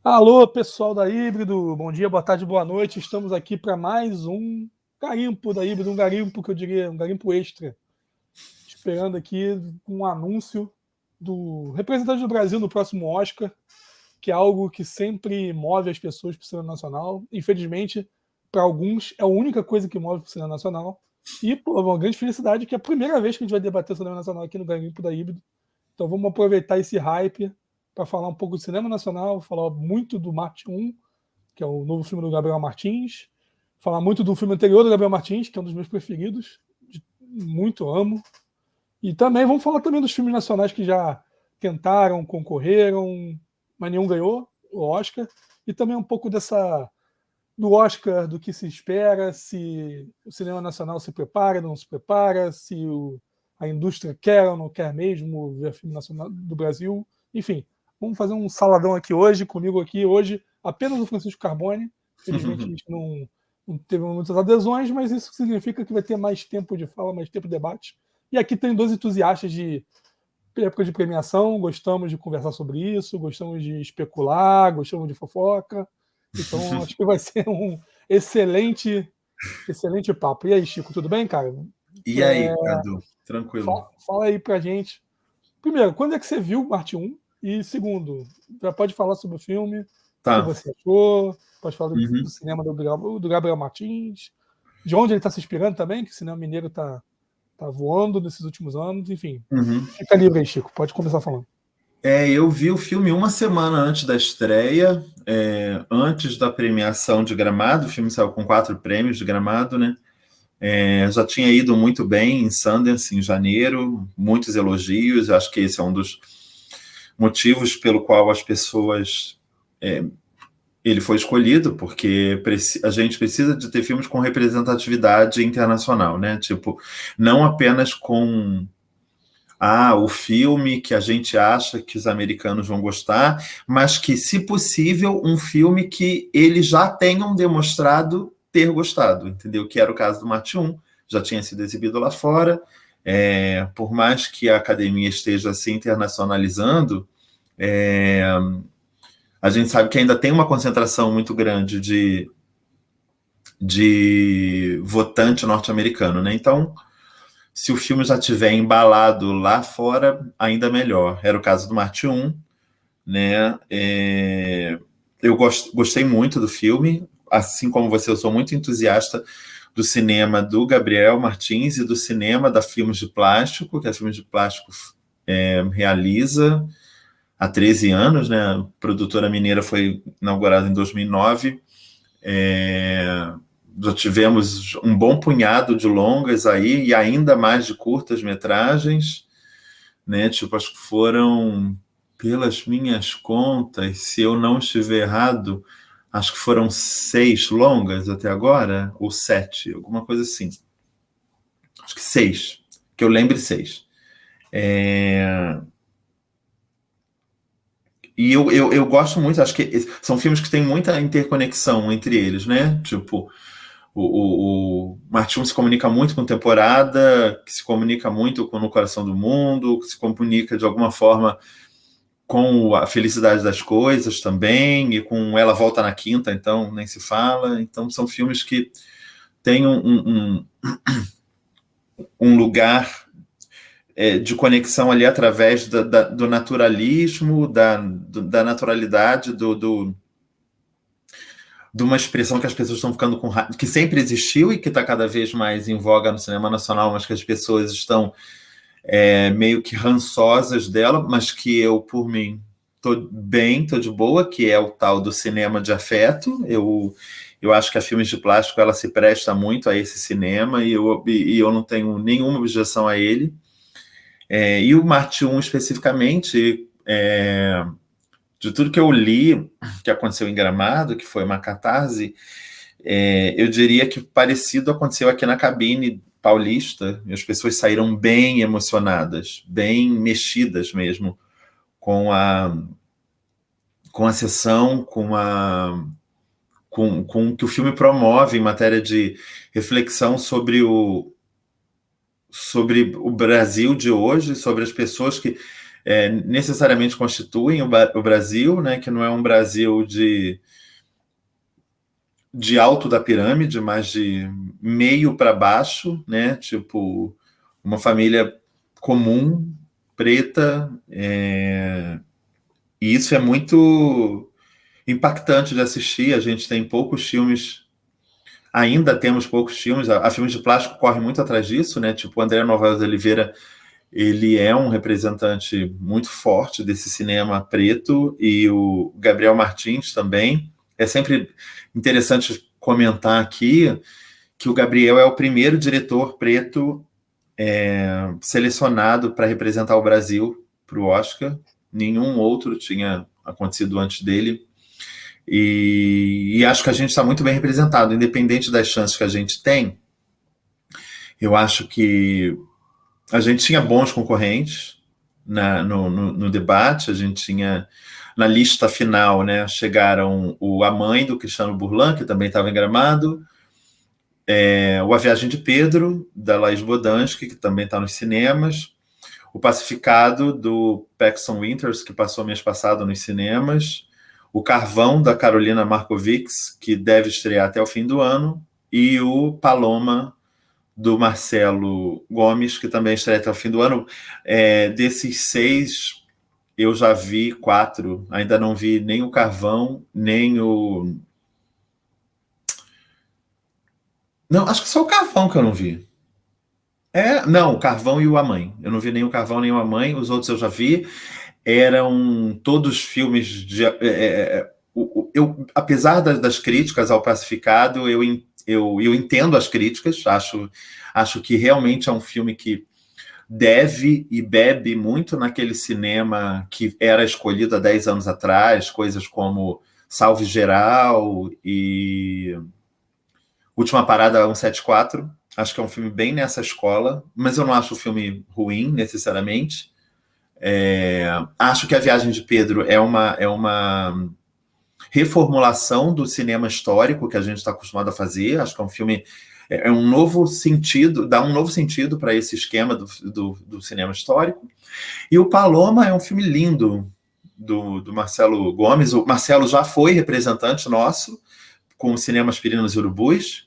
Alô, pessoal da Híbrido, bom dia, boa tarde, boa noite. Estamos aqui para mais um garimpo da Híbrido, um garimpo que eu diria, um garimpo extra. Esperando aqui um anúncio do representante do Brasil no próximo Oscar, que é algo que sempre move as pessoas para o cinema nacional. Infelizmente, para alguns, é a única coisa que move para o cinema nacional. E, pô, uma grande felicidade que é a primeira vez que a gente vai debater o cinema nacional aqui no garimpo da Híbrido. Então vamos aproveitar esse hype para falar um pouco do cinema nacional, falar muito do Marte 1, que é o novo filme do Gabriel Martins, falar muito do filme anterior do Gabriel Martins, que é um dos meus preferidos, muito amo. E também vamos falar também dos filmes nacionais que já tentaram, concorreram, mas nenhum ganhou o Oscar. E também um pouco do Oscar, do que se espera, se o cinema nacional se prepara, não se prepara, se a indústria quer ou não quer mesmo ver filme nacional do Brasil. Enfim, vamos fazer um saladão aqui hoje, comigo aqui hoje, apenas o Francisco Carbone. Felizmente a gente não teve muitas adesões, mas isso significa que vai ter mais tempo de fala, mais tempo de debate. E aqui tem dois entusiastas de época de premiação, gostamos de conversar sobre isso, gostamos de especular, gostamos de fofoca. Então, acho que vai ser um excelente papo. E aí, Chico, tudo bem, cara? E aí, Cadu? Tranquilo. Fala aí pra gente. Primeiro, quando é que você viu Marte 1? E segundo, já pode falar sobre o filme, o que Tá. você achou, pode falar do cinema do Gabriel Martins, de onde ele está se inspirando também, que o cinema mineiro está voando nesses últimos anos, enfim. Fica livre aí, Chico, pode começar falando. Eu vi o filme uma semana antes da estreia, antes da premiação de Gramado. O filme saiu com 4 prêmios de Gramado, né? Já tinha ido muito bem em Sundance em janeiro, muitos elogios. Acho que esse é um dos motivos pelo qual as pessoas... ele foi escolhido, porque a gente precisa de ter filmes com representatividade internacional, né? Tipo, não apenas com... o filme que a gente acha que os americanos vão gostar, mas que, se possível, um filme que eles já tenham demonstrado ter gostado, entendeu? Que era o caso do Marte 1, já tinha sido exibido lá fora. Por mais que a academia esteja se internacionalizando, a gente sabe que ainda tem uma concentração muito grande de votante norte-americano, né? Então, se o filme já tiver embalado lá fora, ainda melhor. Era o caso do Marte 1, né? Eu gostei muito do filme, assim como você, eu sou muito entusiasta do cinema do Gabriel Martins e do cinema da Filmes de Plástico, que a Filmes de Plástico realiza há 13 anos, né? A produtora mineira foi inaugurada em 2009. Já tivemos um bom punhado de longas aí e ainda mais de curtas-metragens, né? Tipo, acho que foram, pelas minhas contas, se eu não estiver errado, acho que foram 6 longas até agora, ou 7, alguma coisa assim. Acho que 6, que eu lembre 6. E eu gosto muito, acho que são filmes que têm muita interconexão entre eles, né? Tipo, o Marte 1 se comunica muito com Temporada, que se comunica muito com No Coração do Mundo, que se comunica de alguma forma com A Felicidade das Coisas também, e com Ela Volta na Quinta, então nem se fala. Então são filmes que têm um lugar de conexão ali através do naturalismo, da naturalidade, de uma expressão que as pessoas estão ficando com raiva, que sempre existiu e que está cada vez mais em voga no cinema nacional, mas que as pessoas estão meio que rançosas dela, mas que eu, por mim, tô bem, tô de boa, que é o tal do cinema de afeto. Eu acho que a Filmes de Plástico ela se presta muito a esse cinema e eu não tenho nenhuma objeção a ele. E o Marte 1 especificamente, de tudo que eu li que aconteceu em Gramado, que foi uma catarse, eu diria que parecido aconteceu aqui na cabine paulista, e as pessoas saíram bem emocionadas, bem mexidas mesmo com a sessão, com o que o filme promove em matéria de reflexão sobre o Brasil de hoje, sobre as pessoas que necessariamente constituem o Brasil, né, que não é um Brasil de alto da pirâmide, mas de meio para baixo, né, tipo uma família comum, preta, e isso é muito impactante de assistir. A gente tem poucos filmes, ainda temos poucos filmes, a Filmes de Plástico corre muito atrás disso, né, tipo o André Novaes de Oliveira, ele é um representante muito forte desse cinema preto, e o Gabriel Martins também. É sempre interessante comentar aqui que o Gabriel é o primeiro diretor preto selecionado para representar o Brasil para o Oscar. Nenhum outro tinha acontecido antes dele. E acho que a gente está muito bem representado, independente das chances que a gente tem. Eu acho que a gente tinha bons concorrentes no debate. A gente tinha, na lista final, né, chegaram A Mãe, do Cristiano Burlan, que também estava em Gramado, A Viagem de Pedro, da Laís Bodansky, que também está nos cinemas, O Pacificado, do Paxton Winters, que passou mês passado nos cinemas, O Carvão, da Carolina Markovics, que deve estrear até o fim do ano, e o Paloma, do Marcelo Gomes, que também estreia até o fim do ano. Desses 6, eu já vi 4, ainda não vi nem o Carvão, nem o... Não, acho que só o Carvão que eu não vi. Não, o Carvão e o A Mãe. Eu não vi nem o Carvão nem o A Mãe, os outros eu já vi. Eram todos filmes de... apesar das críticas ao Pacificado, eu entendo as críticas, acho que realmente é um filme que deve e bebe muito naquele cinema que era escolhido há 10 anos atrás, coisas como Salve Geral e Última Parada 174. Acho que é um filme bem nessa escola, mas eu não acho o filme ruim, necessariamente. Acho que A Viagem de Pedro é uma reformulação do cinema histórico que a gente está acostumado a fazer. Acho que é um filme, um novo sentido, dá um novo sentido para esse esquema do cinema histórico. E o Paloma é um filme lindo do Marcelo Gomes. O Marcelo já foi representante nosso com o Cinema Aspirinas e Urubus.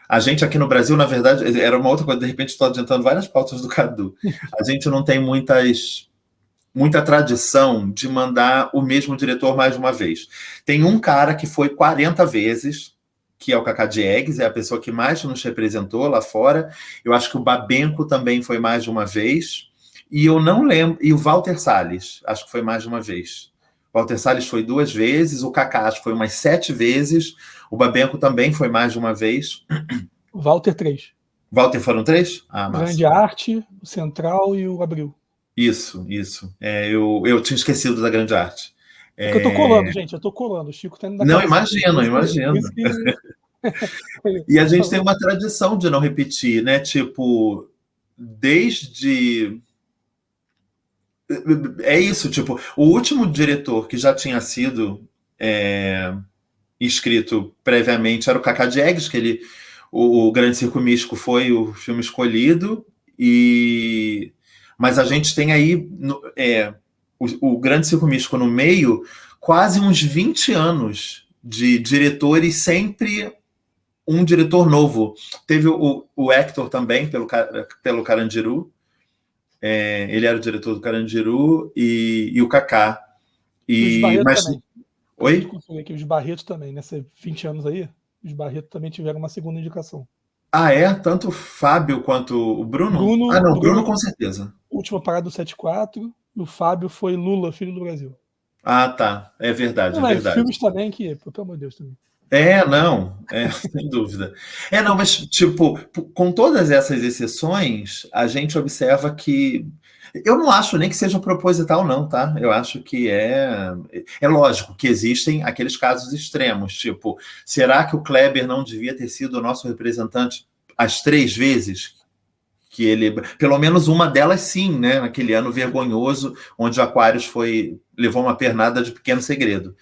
A gente aqui no Brasil, na verdade, era uma outra coisa, de repente estou adiantando várias pautas do Cadu. A gente não tem muita tradição de mandar o mesmo diretor mais de uma vez. Tem um cara que foi 40 vezes, que é o Cacá Diegues, é a pessoa que mais nos representou lá fora. Eu acho que o Babenco também foi mais de uma vez. E eu não lembro... E o Walter Salles, acho que foi mais de uma vez. O Walter Salles foi 2 vezes, o Cacá acho que foi umas 7 vezes, o Babenco também foi mais de uma vez. O Walter 3. Walter foram 3? Ah, massa. Grande Arte, o Central e o Abril. Isso. Eu tinha esquecido da Grande Arte. Porque eu tô colando, gente, eu tô colando. O Chico tá indo da Não, cabeça. imagino. E a gente tem uma tradição de não repetir, né? Tipo, desde... É isso, tipo, o último diretor que já tinha sido escrito previamente era o Cacá Diegues, que o Grande Circo Místico foi o filme escolhido, mas a gente tem aí o Grande Circo Místico no meio, quase uns 20 anos de diretores, sempre um diretor novo. Teve o Hector também, pelo Carandiru. Ele era o diretor do Carandiru, e o Cacá. Os Barreto também. Oi? Aqui, os Barreto também, nesses 20 anos aí, os Barreto também tiveram uma segunda indicação. Tanto o Fábio quanto o Bruno? Bruno com certeza. Última Parada do 74, e o Fábio foi Lula, Filho do Brasil. Tá. É verdade, é verdade. Filmes também que, pelo amor de Deus, também. Sem dúvida. Mas, tipo, com todas essas exceções, a gente observa que... Eu não acho nem que seja proposital, não, tá? Eu acho que é lógico que existem aqueles casos extremos, tipo, será que o Kleber não devia ter sido o nosso representante as 3 vezes? Que ele, pelo menos uma delas sim, né? Naquele ano vergonhoso, onde o Aquarius levou uma pernada de Pequeno Segredo.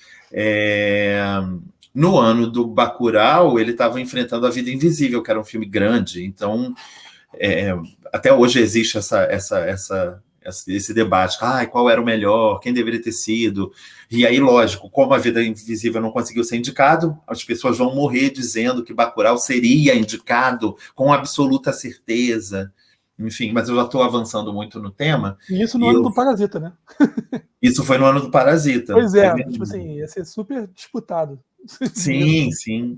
No ano do Bacurau, ele estava enfrentando A Vida Invisível, que era um filme grande. Então, até hoje existe esse debate, qual era o melhor, quem deveria ter sido, e aí, lógico, como A Vida Invisível não conseguiu ser indicado, as pessoas vão morrer dizendo que Bacurau seria indicado com absoluta certeza, enfim, mas eu já estou avançando muito no tema. E isso no ano do Parasita, né? Isso foi no ano do Parasita. Pois é, tipo assim, ia ser super disputado. Sim, sim.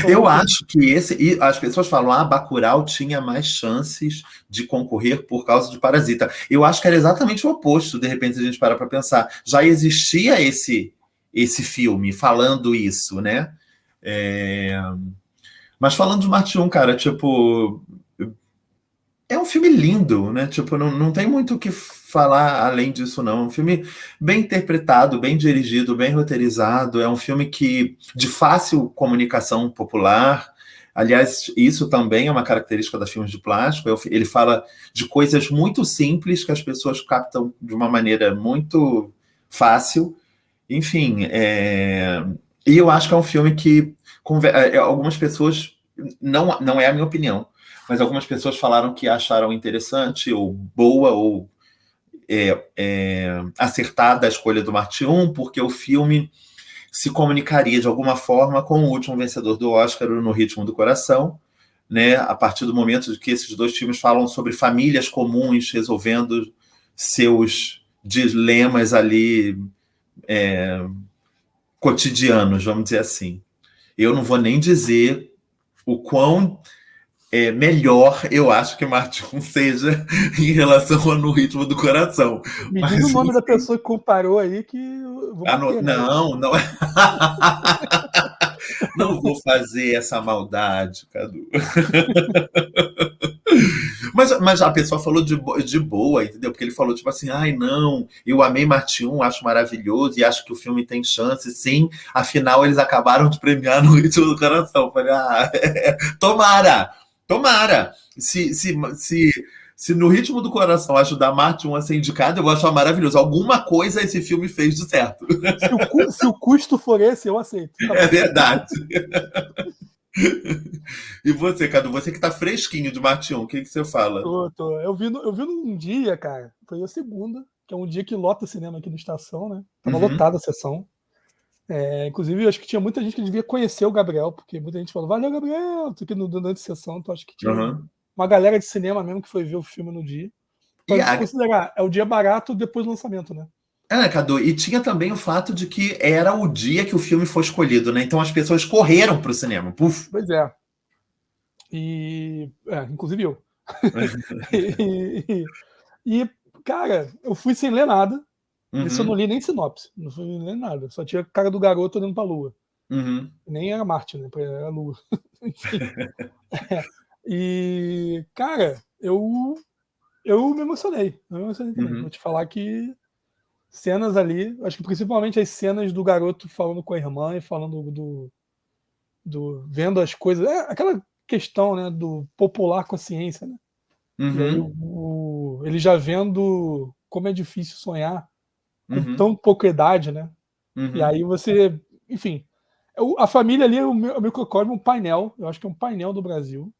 Eu acho que as pessoas falam, Bacurau tinha mais chances de concorrer por causa de Parasita. Eu acho que era exatamente o oposto, de repente a gente para pensar. Já existia esse filme falando isso, né? Mas falando de Marte 1, cara, tipo, é um filme lindo, né? Tipo, não tem muito o que falar além disso, não. É um filme bem interpretado, bem dirigido, bem roteirizado. É um filme de fácil comunicação popular. Aliás, isso também é uma característica da filmes de plástico. Ele fala de coisas muito simples que as pessoas captam de uma maneira muito fácil. Enfim, e eu acho que é um filme que algumas pessoas, não é a minha opinião, mas algumas pessoas falaram que acharam interessante, ou boa, ou acertada a escolha do Marte 1, porque o filme se comunicaria de alguma forma com o último vencedor do Oscar, No Ritmo do Coração, né? A partir do momento que esses dois filmes falam sobre famílias comuns resolvendo seus dilemas ali cotidianos, vamos dizer assim. Eu não vou nem dizer o quão melhor eu acho que Marte 1 seja em relação ao No Ritmo do Coração. Me diz o nome da pessoa que comparou aí que eu vou bater, né? Não. Não vou fazer essa maldade, Cadu. Mas a pessoa falou de boa, entendeu? Porque ele falou, tipo assim, não, eu amei Marte 1, acho maravilhoso e acho que o filme tem chance, sim. Afinal, eles acabaram de premiar No Ritmo do Coração. Eu falei, tomara. Se No Ritmo do Coração ajudar Marte 1 a ser indicado, eu vou achar maravilhoso. Alguma coisa esse filme fez de certo. Se o custo for esse, eu aceito. Tá É verdade. E você, Cadu, você que tá fresquinho de Marte 1, o que você fala? Tô. Eu vi num dia, cara, foi a segunda, que é um dia que lota o cinema aqui no Estação, né? Tava lotada a sessão. Inclusive, eu acho que tinha muita gente que devia conhecer o Gabriel, porque muita gente falou, valeu, Gabriel, tô aqui durante a sessão, então acho que tinha uma galera de cinema mesmo que foi ver o filme no dia. Pode considerar, é o dia barato depois do lançamento, né? Cadu, e tinha também o fato de que era o dia que o filme foi escolhido, né? Então as pessoas correram pro cinema. Puf. Pois é. Inclusive eu. Cara, eu fui sem ler nada. Isso eu não li nem sinopse. Não fui ler nada. Só tinha a cara do garoto olhando pra lua. Nem era Marte, né? Era a lua. E, cara, eu me emocionei. Eu me emocionei também. Vou te falar que cenas ali, acho que principalmente as cenas do garoto falando com a irmã e falando vendo as coisas. Aquela questão, né, do popular com a ciência, né? E aí ele já vendo como é difícil sonhar com tão pouca idade, né? E aí você, enfim, a família ali é o microcosmo, um painel, eu acho que é um painel do Brasil.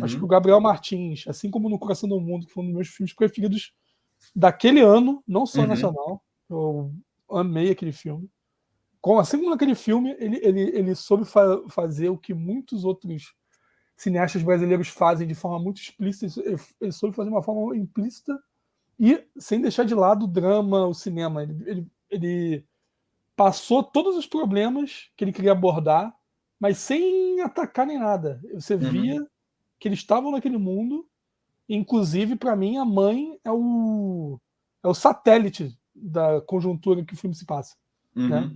Acho que o Gabriel Martins, assim como No Coração do Mundo, que foi um dos meus filmes preferidos daquele ano, não só nacional, eu amei aquele filme. Assim como naquele filme, ele soube fazer o que muitos outros cineastas brasileiros fazem de forma muito explícita, ele soube fazer de uma forma implícita e sem deixar de lado o drama, o cinema. Ele passou todos os problemas que ele queria abordar, mas sem atacar nem nada. Você via que eles estavam naquele mundo, inclusive, para mim, a mãe é o satélite da conjuntura que o filme se passa. Né?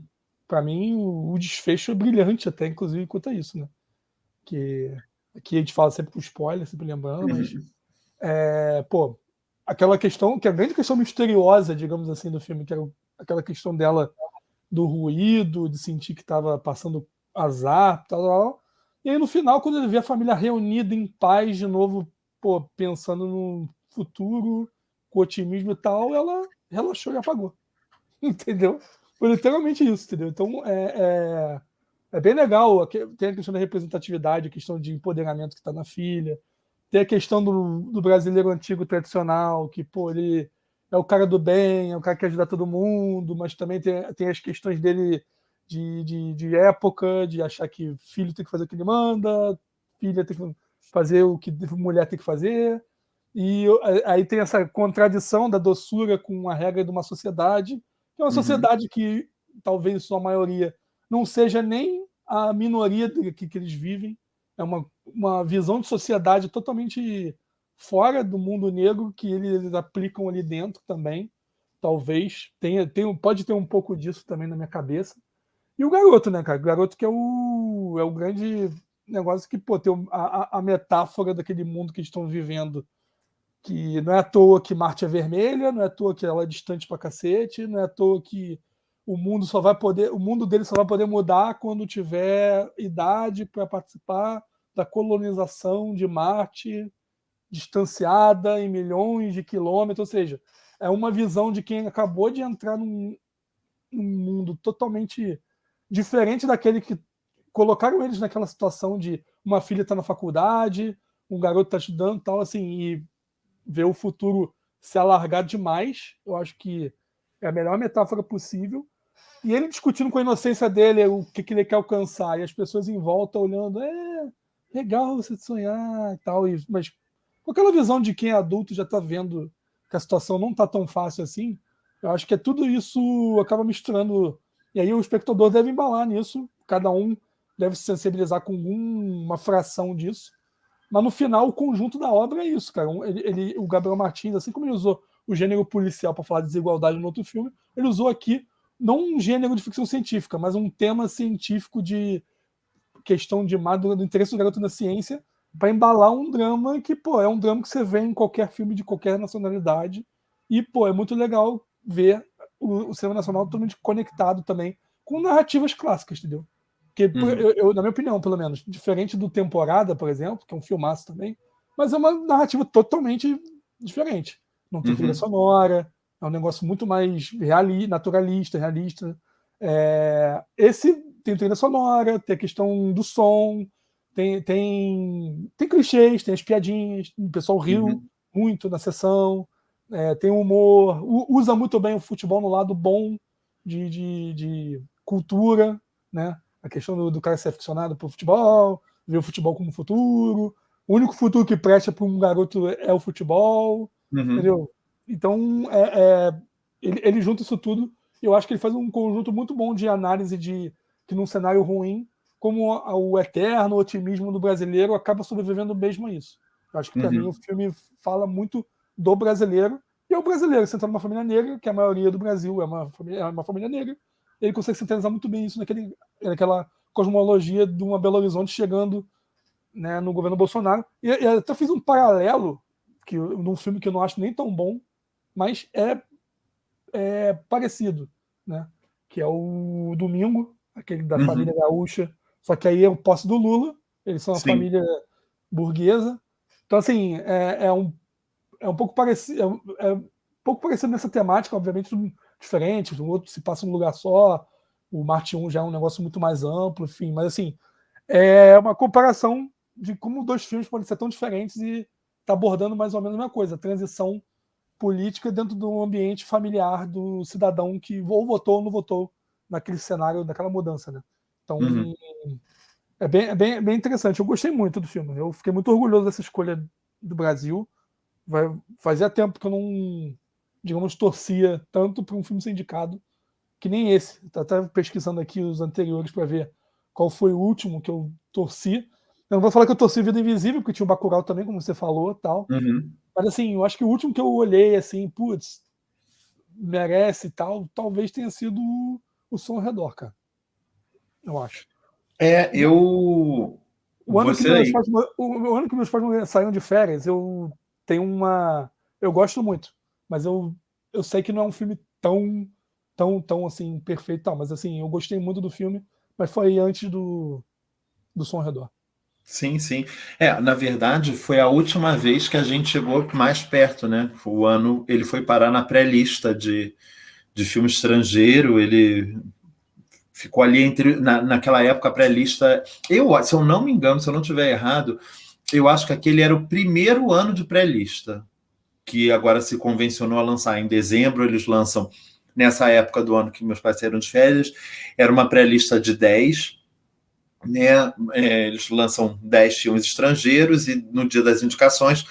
Para mim, o desfecho é brilhante até, inclusive, quanto a isso. Né? Que aqui a gente fala sempre com spoiler, sempre lembrando, mas aquela questão, que é a grande questão misteriosa, digamos assim, do filme, que era aquela questão dela do ruído, de sentir que estava passando azar, tal. E aí no final, quando ele vê a família reunida em paz de novo, pensando no futuro, com otimismo e tal, ela relaxou e apagou. Entendeu? Foi literalmente isso, entendeu? Então é bem legal. Tem a questão da representatividade, a questão de empoderamento que está na filha. Tem a questão do brasileiro antigo tradicional, que, pô, ele é o cara do bem, é o cara que ajuda todo mundo, mas também tem as questões dele de época, de achar que filho tem que fazer o que ele manda, filha tem que fazer o que mulher tem que fazer. E aí tem essa contradição da doçura com a regra de uma sociedade, que é uma sociedade que, talvez em sua maioria, não seja nem a minoria que eles vivem. É uma visão de sociedade totalmente fora do mundo negro que eles aplicam ali dentro também. Talvez pode ter um pouco disso também na minha cabeça. E o garoto, né, cara? O garoto que é o grande negócio que, pô, tem a metáfora daquele mundo que estão vivendo, que não é à toa que Marte é vermelha, não é à toa que ela é distante pra cacete, não é à toa que o mundo dele só vai poder mudar quando tiver idade para participar da colonização de Marte, distanciada em milhões de quilômetros. Ou seja, é uma visão de quem acabou de entrar num mundo totalmente diferente daquele que colocaram eles naquela situação de uma filha está na faculdade, um garoto está estudando, tal, assim, e ver o futuro se alargar demais. Eu acho que é a melhor metáfora possível. E ele discutindo com a inocência dele o que ele quer alcançar, e as pessoas em volta olhando, legal você sonhar e tal, mas com aquela visão de quem é adulto já está vendo que a situação não está tão fácil assim. Eu acho que tudo isso acaba misturando, e aí o espectador deve embalar nisso, cada um deve se sensibilizar com uma fração disso, mas no final o conjunto da obra é isso, cara. O Gabriel Martins, assim como ele usou o gênero policial para falar de desigualdade no outro filme, ele usou aqui não um gênero de ficção científica, mas um tema científico de questão do interesse do garoto na ciência, para embalar um drama que, pô, é um drama que você vê em qualquer filme de qualquer nacionalidade. E, pô, é muito legal ver o cinema nacional totalmente conectado também com narrativas clássicas, entendeu? Porque, na minha opinião, pelo menos, diferente do Temporada, por exemplo, que é um filmaço também, mas é uma narrativa totalmente diferente. Não tem trilha sonora, é um negócio muito mais naturalista, realista. Esse tem trilha sonora, tem a questão do som, tem clichês, tem as piadinhas, o pessoal riu muito na sessão, tem humor, usa muito bem o futebol no lado bom de cultura, né? A questão do cara ser aficionado por futebol, ver o futebol como futuro, o único futuro que presta para um garoto é o futebol, entendeu? Então, ele junta isso tudo, e eu acho que ele faz um conjunto muito bom de análise que num cenário ruim, como o eterno otimismo do brasileiro acaba sobrevivendo mesmo a isso. Eu acho que, para mim, o filme fala muito do brasileiro, e é o brasileiro sentado numa família negra, que a maioria do Brasil é uma família negra. Ele consegue sintetizar muito bem isso naquela cosmologia de uma Belo Horizonte chegando, né, no governo Bolsonaro. E até fiz um paralelo num filme que eu não acho nem tão bom, mas é parecido, né? Que é o Domingo, aquele da família gaúcha, só que aí é o posse do Lula, eles são uma família burguesa. Então, assim, é um pouco parecido, um pouco parecido nessa temática, obviamente diferente, o outro se passa num lugar só, o Marte 1 já é um negócio muito mais amplo, enfim, mas assim, é uma comparação de como dois filmes podem ser tão diferentes e tá abordando mais ou menos a mesma coisa, a transição política dentro do ambiente familiar do cidadão que ou votou ou não votou naquele cenário, daquela mudança, né? Então, bem interessante. Eu gostei muito do filme. Eu fiquei muito orgulhoso dessa escolha do Brasil. Fazia tempo que eu não, digamos, torcia tanto para um filme ser indicado que nem esse. Estou até pesquisando aqui os anteriores para ver qual foi o último que eu torci. Eu não vou falar que eu torci Vida Invisível, porque tinha o Bacurau também, como você falou, tal. Mas assim, eu acho que o último que eu olhei, assim, putz, merece e tal, talvez tenha sido o Som ao Redor, cara. Eu acho. O ano que meus pais saíram de férias, eu tenho uma... Eu gosto muito, mas eu sei que não é um filme tão assim, perfeito e tal, mas assim, eu gostei muito do filme, mas foi antes do Som ao Redor. Sim, sim. Na verdade, foi a última vez que a gente chegou mais perto, né? O ano, ele foi parar na pré-lista de filme estrangeiro, ele ficou ali naquela época a pré-lista. Se eu não me engano, se eu não estiver errado, eu acho que aquele era o primeiro ano de pré-lista, que agora se convencionou a lançar em dezembro. Eles lançam nessa época do ano que meus pais saíram de férias. Era uma pré-lista de 10, né? Eles lançam 10 filmes estrangeiros e no dia das indicações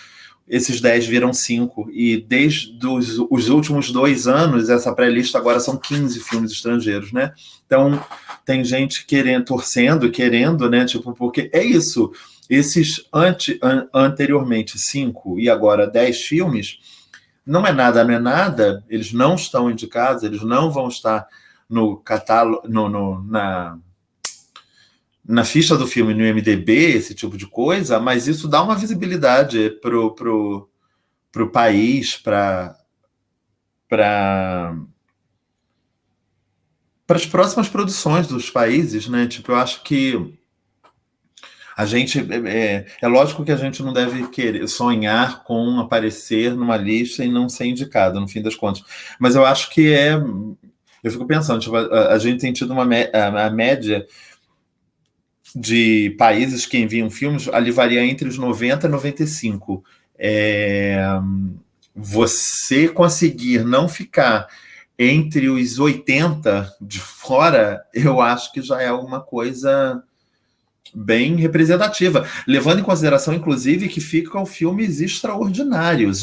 esses 10 viram 5. E desde os últimos 2 anos, essa pré-lista agora são 15 filmes estrangeiros, né? Então, tem gente torcendo, querendo, né? Tipo, porque é isso. Esses anteriormente 5 e agora 10 filmes, não é nada, não é nada. Eles não estão indicados, eles não vão estar no catálogo, na ficha do filme, no IMDb, esse tipo de coisa, mas isso dá uma visibilidade pro país, para as próximas produções dos países, né? Tipo, eu acho que a gente é lógico que a gente não deve querer sonhar com aparecer numa lista e não ser indicado, no fim das contas. Mas eu acho que eu fico pensando, tipo, a gente tem tido a média de países que enviam filmes, ali varia entre os 90 e 95. Você conseguir não ficar entre os 80 de fora, eu acho que já é alguma coisa bem representativa, levando em consideração, inclusive, que ficam filmes extraordinários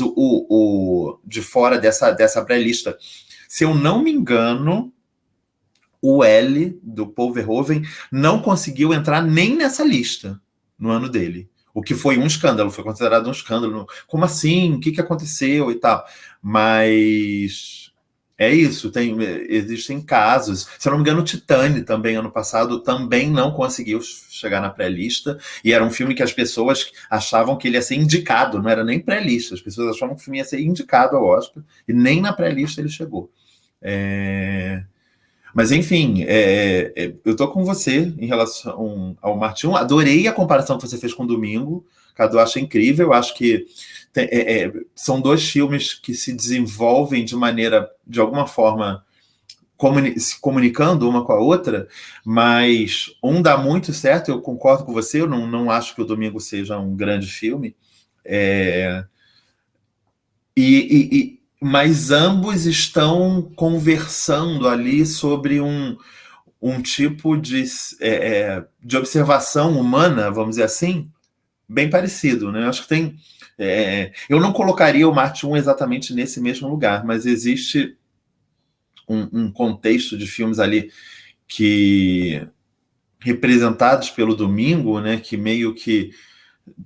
de fora dessa pré-lista. Se eu não me engano, o L, do Paul Verhoeven, não conseguiu entrar nem nessa lista no ano dele. O que foi um escândalo, foi considerado um escândalo. Como assim? O que aconteceu e tal? Mas é isso, existem casos. Se eu não me engano, o Titane também, ano passado, também não conseguiu chegar na pré-lista. E era um filme que as pessoas achavam que ele ia ser indicado, não era nem pré-lista. As pessoas achavam que o filme ia ser indicado ao Oscar, e nem na pré-lista ele chegou. Mas, enfim, eu tô com você em relação ao Martin. Adorei a comparação que você fez com o Domingo. Cadu, acho incrível. Acho que são 2 filmes que se desenvolvem de alguma forma, se comunicando uma com a outra, mas um dá muito certo. Eu concordo com você. Eu não acho que o Domingo seja um grande filme. Mas ambos estão conversando ali sobre um tipo de observação humana, vamos dizer assim, bem parecido, né? Acho que tem. Eu não colocaria o Marte 1 exatamente nesse mesmo lugar, mas existe um contexto de filmes ali que representados pelo Domingo, né? Que meio que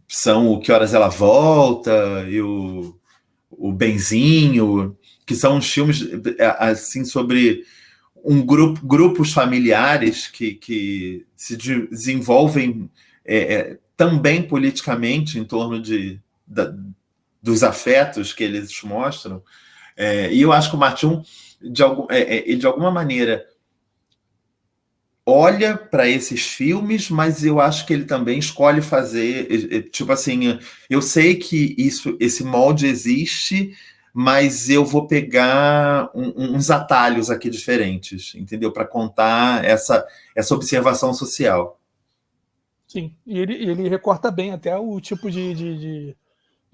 são o Que Horas Ela Volta e o Benzinho, que são uns filmes assim sobre grupos familiares que se desenvolvem também politicamente em torno dos afetos que eles mostram. E eu acho que o Martin, ele de alguma maneira olha para esses filmes, mas eu acho que ele também escolhe fazer, tipo assim, eu sei que esse molde existe, mas eu vou pegar uns atalhos aqui diferentes, entendeu? Para contar essa observação social. Sim, e ele recorta bem até o tipo de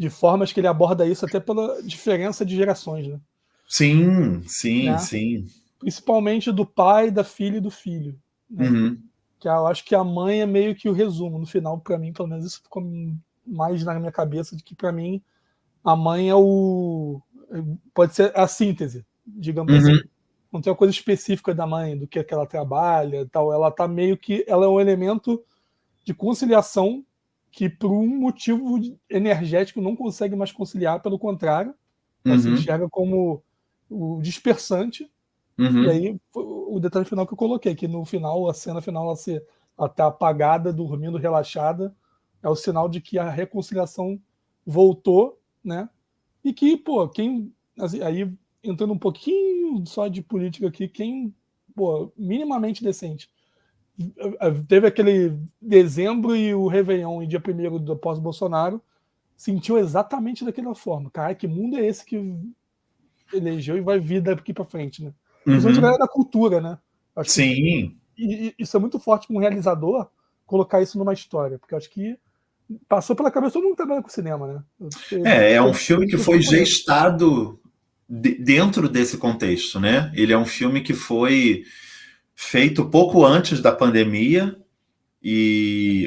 formas que ele aborda isso, até pela diferença de gerações, né? Sim, sim, Né? sim. Principalmente do pai, da filha e do filho. Né? Uhum. Que eu acho que a mãe é meio que o resumo. No final, para mim, pelo menos isso ficou mais na minha cabeça, de que para mim a mãe pode ser a síntese, digamos Uhum. assim. Não tem uma coisa específica da mãe, do que ela trabalha, tal. Ela tá meio que, ela é um elemento de conciliação que por um motivo energético não consegue mais conciliar, pelo contrário, ela se Uhum. enxerga como o dispersante. E Uhum. aí o detalhe final que eu coloquei, que no final, a cena final, ela tá apagada, dormindo, relaxada, é o sinal de que a reconciliação voltou, né? E que, pô, assim, aí entrando um pouquinho só de política aqui, quem, pô, minimamente decente, teve aquele dezembro e o Réveillon e dia 1º do pós-Bolsonaro, sentiu exatamente daquela forma. Cara, que mundo é esse que elegeu e vai vir daqui para frente, né? Principalmente a Uhum. galera da cultura, né? Acho que Sim. isso é muito forte para um realizador colocar isso numa história, porque acho que passou pela cabeça, todo mundo trabalha com cinema, né? É um filme que foi gestado dentro desse contexto, né? Ele é um filme que foi feito pouco antes da pandemia,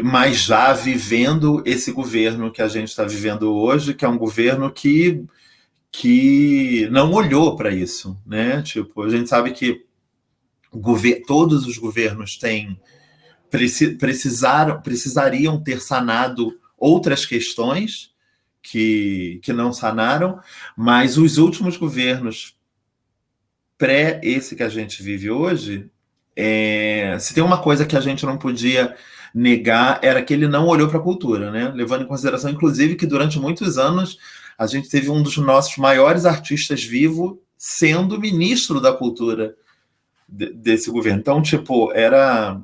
mas já vivendo esse governo que a gente está vivendo hoje, que é um governo que não olhou para isso, né? Tipo, a gente sabe que todos os governos precisariam ter sanado outras questões que não sanaram, mas os últimos governos pré esse que a gente vive hoje, se tem uma coisa que a gente não podia negar, era que ele não olhou para a cultura, né? Levando em consideração, inclusive, que durante muitos anos a gente teve um dos nossos maiores artistas vivos sendo ministro da cultura desse governo. Então, tipo, era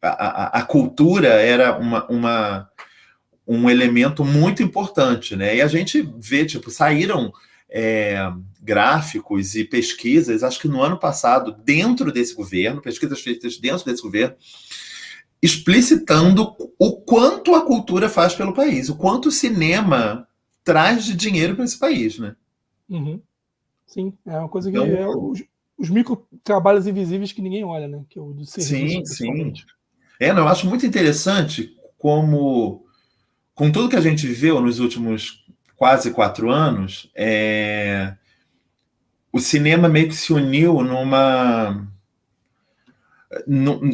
a cultura era um elemento muito importante, né? E a gente vê, tipo, saíram gráficos e pesquisas, acho que no ano passado, dentro desse governo, pesquisas feitas dentro desse governo, explicitando o quanto a cultura faz pelo país, o quanto o cinema traz de dinheiro para esse país, né? Uhum. Sim, é uma coisa que Então, os micro trabalhos invisíveis que ninguém olha, né? Que é o do serviço, sim, sim. principalmente. Não, eu acho muito interessante como, com tudo que a gente viveu nos últimos quase 4 anos, o cinema meio que se uniu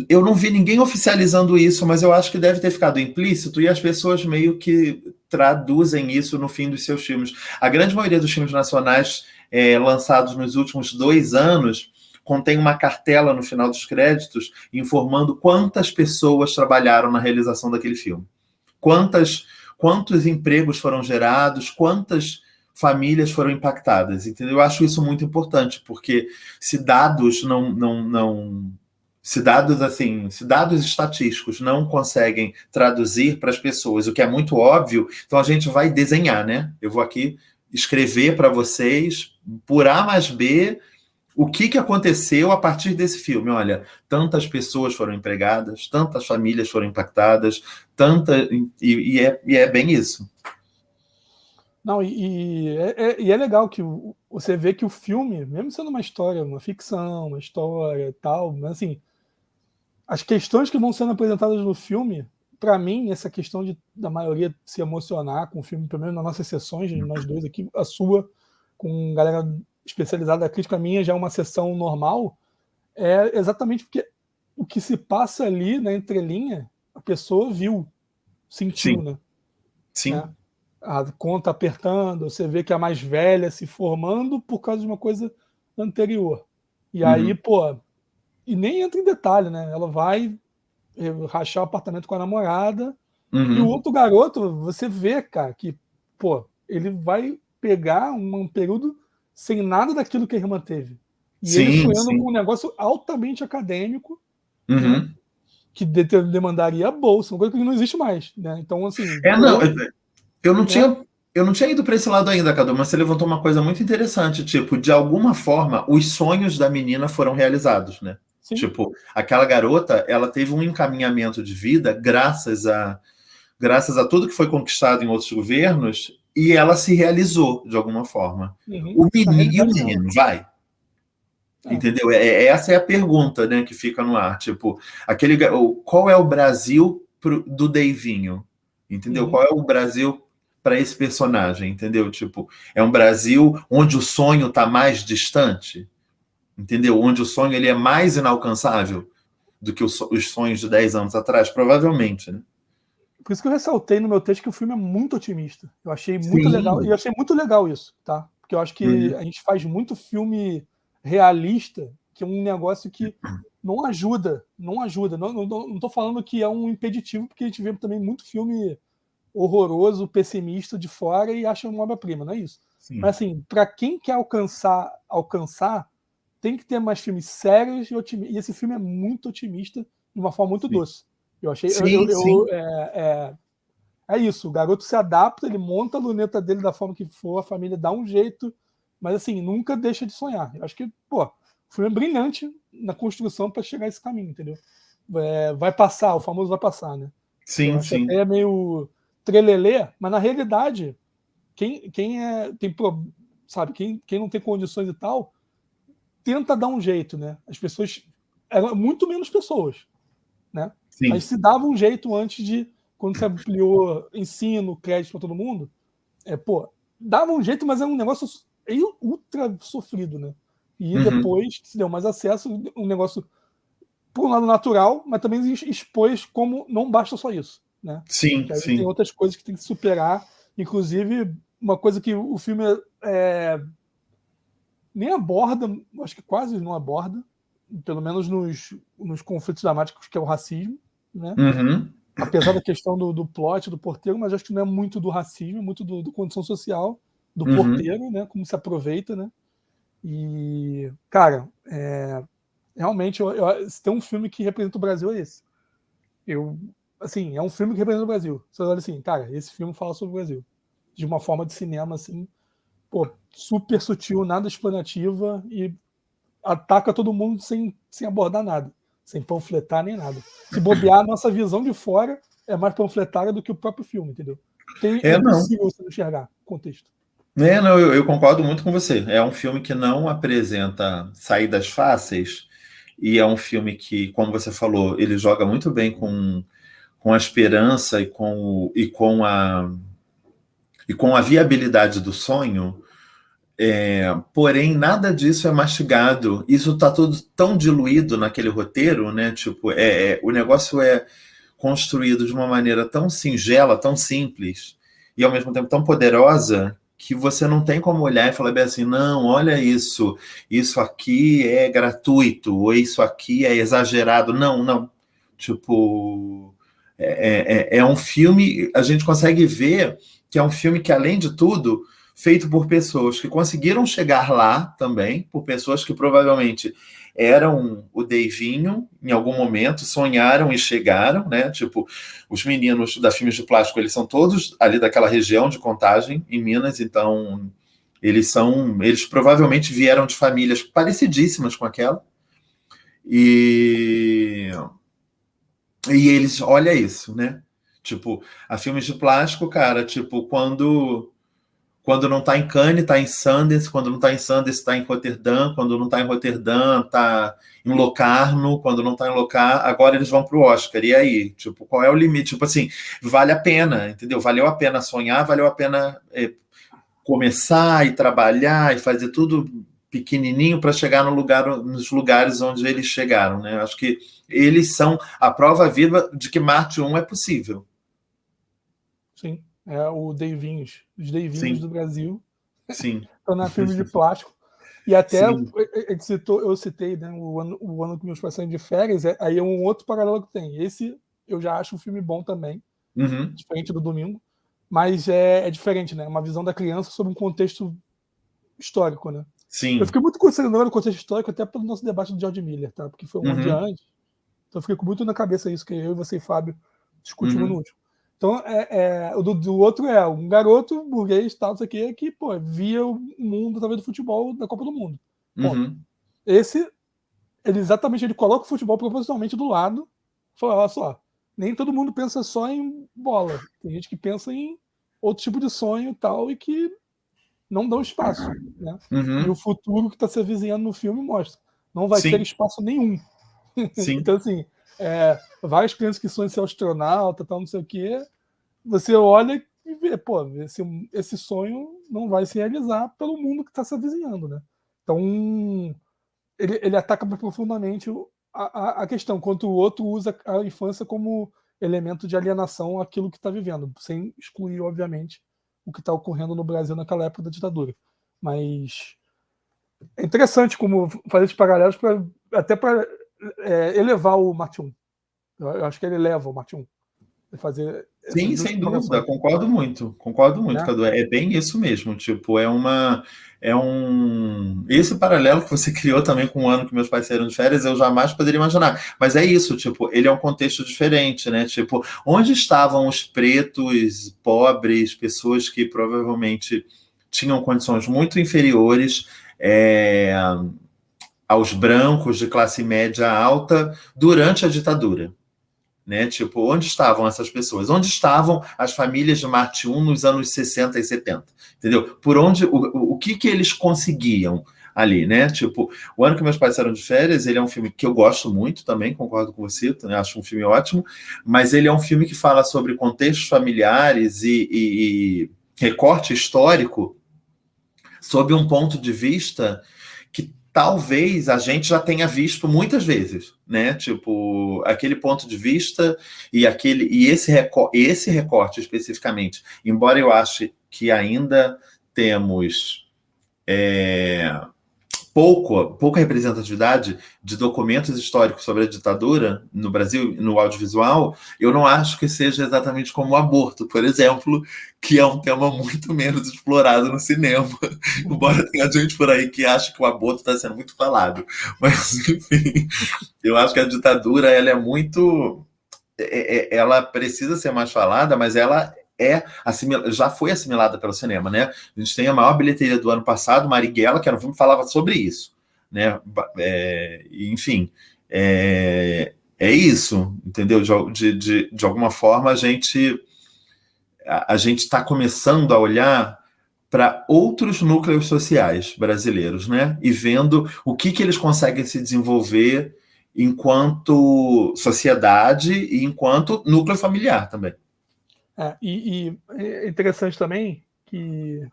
eu não vi ninguém oficializando isso, mas eu acho que deve ter ficado implícito e as pessoas meio que traduzem isso no fim dos seus filmes. A grande maioria dos filmes nacionais lançados nos últimos 2 anos contém uma cartela no final dos créditos informando quantas pessoas trabalharam na realização daquele filme. Quantos empregos foram gerados, quantas famílias foram impactadas, entendeu? Eu acho isso muito importante, porque se dados se dados estatísticos não conseguem traduzir para as pessoas, o que é muito óbvio, então a gente vai desenhar, né? Eu vou aqui escrever para vocês, por A mais B, o que aconteceu a partir desse filme. Olha, tantas pessoas foram empregadas, tantas famílias foram impactadas, e é bem isso. Não, e é legal que você vê que o filme, mesmo sendo uma história, uma ficção, uma história e tal, mas assim, as questões que vão sendo apresentadas no filme, para mim, essa questão da maioria se emocionar com o filme, pelo menos nas nossas sessões, nós dois aqui, a sua, com galera especializada, a crítica minha já é uma sessão normal, é exatamente porque o que se passa ali na entrelinha, a pessoa viu, sentiu, Sim, né? sim. A conta apertando, você vê que a mais velha se formando por causa de uma coisa anterior. E aí, Uhum. pô, e nem entra em detalhe, né? Ela vai rachar o apartamento com a namorada, e o Uhum. outro garoto, você vê, cara, que, pô, ele vai pegar um período sem nada daquilo que a irmã teve. E ele Sim, sonhando sim. com um negócio altamente acadêmico, né? Uhum. Que demandaria a bolsa, uma coisa que não existe mais, né? Então, assim, Não, ou, eu não né? tinha, eu não tinha ido para esse lado ainda, Cadu, mas você levantou uma coisa muito interessante, tipo, de alguma forma, os sonhos da menina foram realizados, né? Sim. Tipo, aquela garota, ela teve um encaminhamento de vida graças a tudo que foi conquistado em outros governos e ela se realizou de alguma forma. Uhum. O Na menino, e o realidade dela. menino, vai? É. Entendeu? Essa é a pergunta, né, que fica no ar. Tipo, qual é o Brasil do Deivinho? Entendeu? Uhum. Qual é o Brasil para esse personagem? Entendeu? Tipo, é um Brasil onde o sonho está mais distante? Entendeu? Onde o sonho ele é mais inalcançável do que os sonhos de 10 anos atrás? Provavelmente, né? Por isso que eu ressaltei no meu texto que o filme é muito otimista. Eu achei muito legal, e eu Sim. achei muito legal isso, tá? Porque eu acho que Uhum. a gente faz muito filme realista, que é um negócio que não ajuda, não ajuda. Não tô falando que é um impeditivo, porque a gente vê também muito filme horroroso, pessimista de fora e acha uma obra-prima, não é isso. Sim. Mas assim, para quem quer alcançar, tem que ter mais filmes sérios e otimistas. E esse filme é muito otimista, de uma forma muito Sim. doce. Eu achei. Sim, sim. É isso, o garoto se adapta, ele monta a luneta dele da forma que for, a família dá um jeito, mas assim, nunca deixa de sonhar. Eu acho que, pô, o filme é brilhante na construção para chegar a esse caminho, entendeu? Vai passar, o famoso vai passar, né? Eu Sim, acho sim. até meio. trelelê, mas na realidade, quem não tem condições e tal, tenta dar um jeito, né? As pessoas eram muito menos pessoas, né? Sim. Mas se dava um jeito antes de, quando se ampliou ensino, crédito para todo mundo, dava um jeito, mas era um negócio ultra sofrido, né? E depois se deu mais acesso, um negócio por um lado natural, mas também expôs como não basta só isso, né? Sim, sim. Tem outras coisas que tem que superar, inclusive uma coisa que o filme nem aborda, acho que quase não aborda, pelo menos nos conflitos dramáticos, que é o racismo, né? Apesar da questão do plot, do porteiro, mas acho que não é muito do racismo, é muito do condição social do porteiro, né? Como se aproveita, né? E, cara, realmente, se tem um filme que representa o Brasil, é esse. Assim, é um filme que representa o Brasil. Você olha assim, cara, esse filme fala sobre o Brasil. De uma forma de cinema, assim, super sutil, nada explanativa e ataca todo mundo sem abordar nada, sem panfletar nem nada. Se bobear, a nossa visão de fora é mais panfletária do que o próprio filme, entendeu? É impossível você não enxergar o contexto. Não, eu concordo muito com você. É um filme que não apresenta saídas fáceis e é um filme que, como você falou, ele joga muito bem com a esperança e com a viabilidade do sonho. Porém, nada disso é mastigado. Isso está tudo tão diluído naquele roteiro, né? Tipo, o negócio é construído de uma maneira tão singela, tão simples e ao mesmo tempo tão poderosa que você não tem como olhar e falar bem assim, não, olha isso aqui é gratuito, ou isso aqui é exagerado. Não. Tipo, é um filme, a gente consegue ver que é um filme que, além de tudo, feito por pessoas que conseguiram chegar lá também, por pessoas que provavelmente eram o Deivinho em algum momento, sonharam e chegaram, né? Tipo, os meninos da Filmes de Plástico, eles são todos ali daquela região de Contagem, em Minas, então eles provavelmente vieram de famílias parecidíssimas com aquela. E eles, olha isso, né? Tipo, a Filmes de Plástico, cara, tipo, quando não está em Cannes, está em Sundance. Quando não está em Sundance, está em Roterdã. Quando não está em Roterdã, está em Locarno. Quando não está em Locarno, agora eles vão para o Oscar. E aí? Tipo, qual é o limite? Tipo assim, vale a pena, entendeu? Valeu a pena sonhar, valeu a pena começar e trabalhar e fazer tudo pequenininho para chegar nos lugares onde eles chegaram, né? Acho que eles são a prova viva de que Marte 1 é possível. Sim. É os Deivinhos do Brasil. Sim. Estão na Filme de Plástico. E até eu citei, né, o ano que meus pais saem de férias, aí é um outro paralelo que tem. Esse eu já acho um filme bom também, diferente do Domingo, mas é diferente, né? Uma visão da criança sobre um contexto histórico, né? Sim. Eu fiquei muito considerando o contexto histórico até pelo nosso debate do George Miller, tá? Porque foi um dia antes. Então eu fiquei com muito na cabeça isso que eu e você e Fábio discutimos no último. Então, o do outro é um garoto burguês, tal, não sei o quê, que via o mundo através do futebol da Copa do Mundo. Esse, ele coloca o futebol propositalmente do lado, fala, olha só, nem todo mundo pensa só em bola. Tem gente que pensa em outro tipo de sonho e tal, e que não dão espaço. Né? E o futuro que está se avizinhando no filme mostra. Não vai ter espaço nenhum. Então, assim, várias crianças que sonham em ser astronauta, tal, não sei o quê, você olha e vê, esse sonho não vai se realizar pelo mundo que está se avizinhando, né? Então, ele ataca profundamente a questão, enquanto o outro usa a infância como elemento de alienação àquilo que está vivendo, sem excluir, obviamente, o que está ocorrendo no Brasil naquela época da ditadura. Mas é interessante como fazer esses paralelos até para elevar o Marte 1. Eu acho que ele eleva o Marte 1. Fazer Sim, sem dúvida, concordo muito, Cadu. É bem isso mesmo, tipo, esse paralelo que você criou também com o ano que meus pais saíram de férias, eu jamais poderia imaginar, mas é isso, tipo, ele é um contexto diferente, né, tipo, onde estavam os pretos, pobres, pessoas que provavelmente tinham condições muito inferiores aos brancos de classe média alta durante a ditadura? né? Tipo, onde estavam essas pessoas? Onde estavam as famílias de Marte 1 nos anos 60 e 70? Entendeu? Por onde, o que eles conseguiam ali, né? Tipo, O Ano que Meus Pais Saíram de Férias, ele é um filme que eu gosto muito também, concordo com você, né? Acho um filme ótimo, mas ele é um filme que fala sobre contextos familiares e recorte histórico sob um ponto de vista que talvez a gente já tenha visto muitas vezes, né? Tipo, aquele ponto de vista e esse recorte especificamente, embora eu ache que ainda temos pouca representatividade de documentos históricos sobre a ditadura no Brasil, no audiovisual, eu não acho que seja exatamente como o aborto, por exemplo, que é um tema muito menos explorado no cinema. Embora tenha gente por aí que acha que o aborto está sendo muito falado. Mas, enfim, eu acho que a ditadura ela é muito... Ela precisa ser mais falada, mas ela já foi assimilada pelo cinema, né? A gente tem a maior bilheteria do ano passado, Marighella, que era um filme que falava sobre isso, né? Enfim, é isso, entendeu? De alguma forma a gente está começando a olhar para outros núcleos sociais brasileiros, né? E vendo o que eles conseguem se desenvolver enquanto sociedade e enquanto núcleo familiar também. E é interessante também que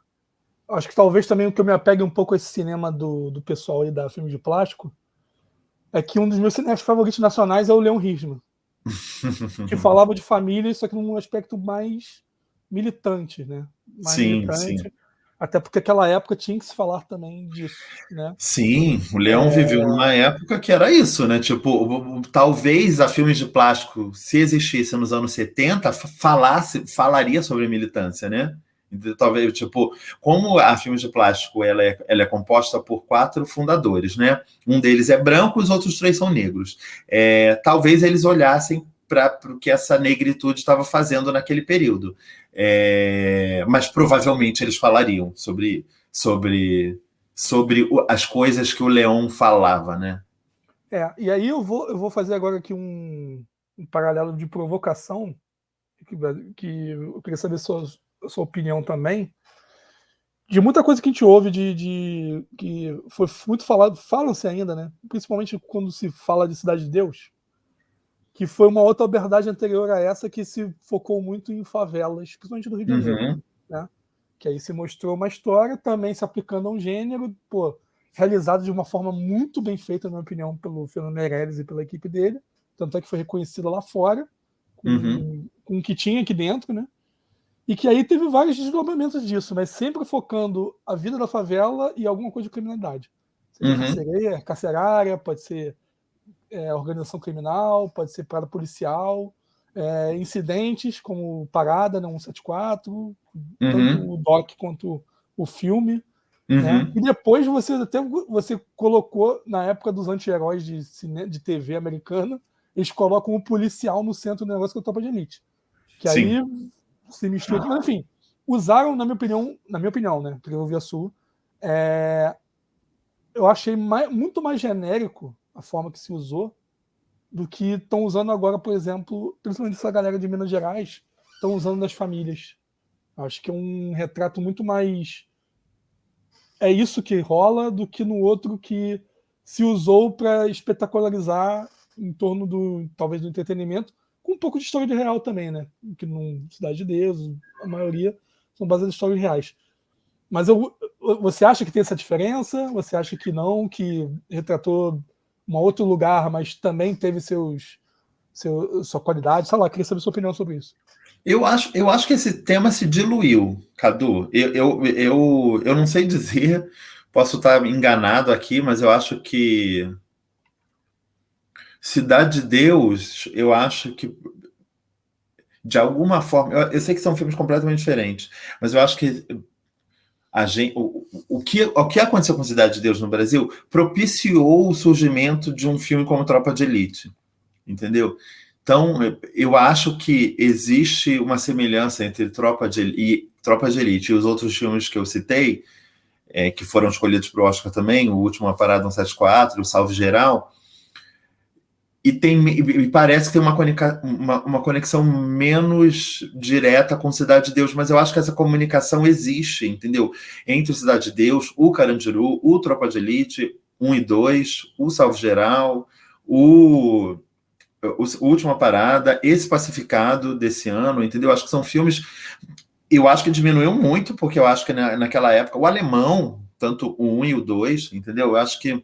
acho que talvez também o que eu me apegue um pouco a esse cinema do pessoal aí da Filme de Plástico é que um dos meus cineastas favoritos nacionais é o Leon Risman, que falava de família, só que num aspecto mais militante, né? Mais sim, militante. sim. Até porque naquela época tinha que se falar também disso, né? Sim, o Leão viveu numa época que era isso, né? Tipo, talvez a Filmes de Plástico, se existisse nos anos 70, falaria sobre militância, né? Talvez, tipo, como a Filmes de Plástico ela é composta por 4 fundadores, né? Um deles é branco, os outros 3 são negros. Talvez eles olhassem para o que essa negritude estava fazendo naquele período. Mas provavelmente eles falariam sobre as coisas que o Leon falava, né? E aí eu vou fazer agora aqui um paralelo de provocação, que eu queria saber a sua opinião também, de muita coisa que a gente ouve, que foi muito falado, falam-se ainda, né? Principalmente quando se fala de Cidade de Deus, que foi uma outra abordagem anterior a essa que se focou muito em favelas, principalmente do Rio de Janeiro, né? Que aí se mostrou uma história também se aplicando a um gênero, realizado de uma forma muito bem feita, na minha opinião, pelo Fernando Meirelles e pela equipe dele, tanto é que foi reconhecido lá fora, com o que tinha aqui dentro, né? E que aí teve vários desdobramentos disso, mas sempre focando a vida da favela e alguma coisa de criminalidade. Seja carcerária, pode ser organização criminal, pode ser parada policial, incidentes como Parada na 174, tanto o doc quanto o filme. Né? E depois você colocou, na época dos anti-heróis de TV americana, eles colocam o policial no centro do negócio, que é a Tropa de Elite. Que Sim. aí se mistura. Mas, enfim, usaram, na minha opinião, né? Porque eu ouvi a sua. Eu achei muito mais genérico a forma que se usou do que estão usando agora, por exemplo, principalmente essa galera de Minas Gerais, estão usando das famílias. Acho que é um retrato muito mais isso que rola do que no outro que se usou para espetacularizar em torno talvez do entretenimento, com um pouco de história de real também, né? Que no Cidade de Deus, a maioria são baseadas em histórias reais. Mas você acha que tem essa diferença? Você acha que não, que retratou um outro lugar, mas também teve sua qualidade? Sei lá, queria saber sua opinião sobre isso. Eu acho que esse tema se diluiu, Cadu. Eu não sei dizer, posso estar enganado aqui, mas eu acho que Cidade de Deus, eu acho que de alguma forma, eu sei que são filmes completamente diferentes, mas eu acho que o que aconteceu com Cidade de Deus no Brasil propiciou o surgimento de um filme como Tropa de Elite, entendeu? Então, eu acho que existe uma semelhança entre Tropa de Elite e os outros filmes que eu citei, que foram escolhidos para o Oscar também, o último, A Parada 174, o Salve Geral, e parece que tem uma conexão menos direta com Cidade de Deus, mas eu acho que essa comunicação existe, entendeu? Entre o Cidade de Deus, o Carandiru, o Tropa de Elite, 1 e 2, o Salvo Geral, o Última Parada, esse Pacificado desse ano, entendeu? Acho que são filmes... Eu acho que diminuiu muito, porque eu acho que naquela época, o Alemão, tanto o 1 e o 2, entendeu? Eu acho que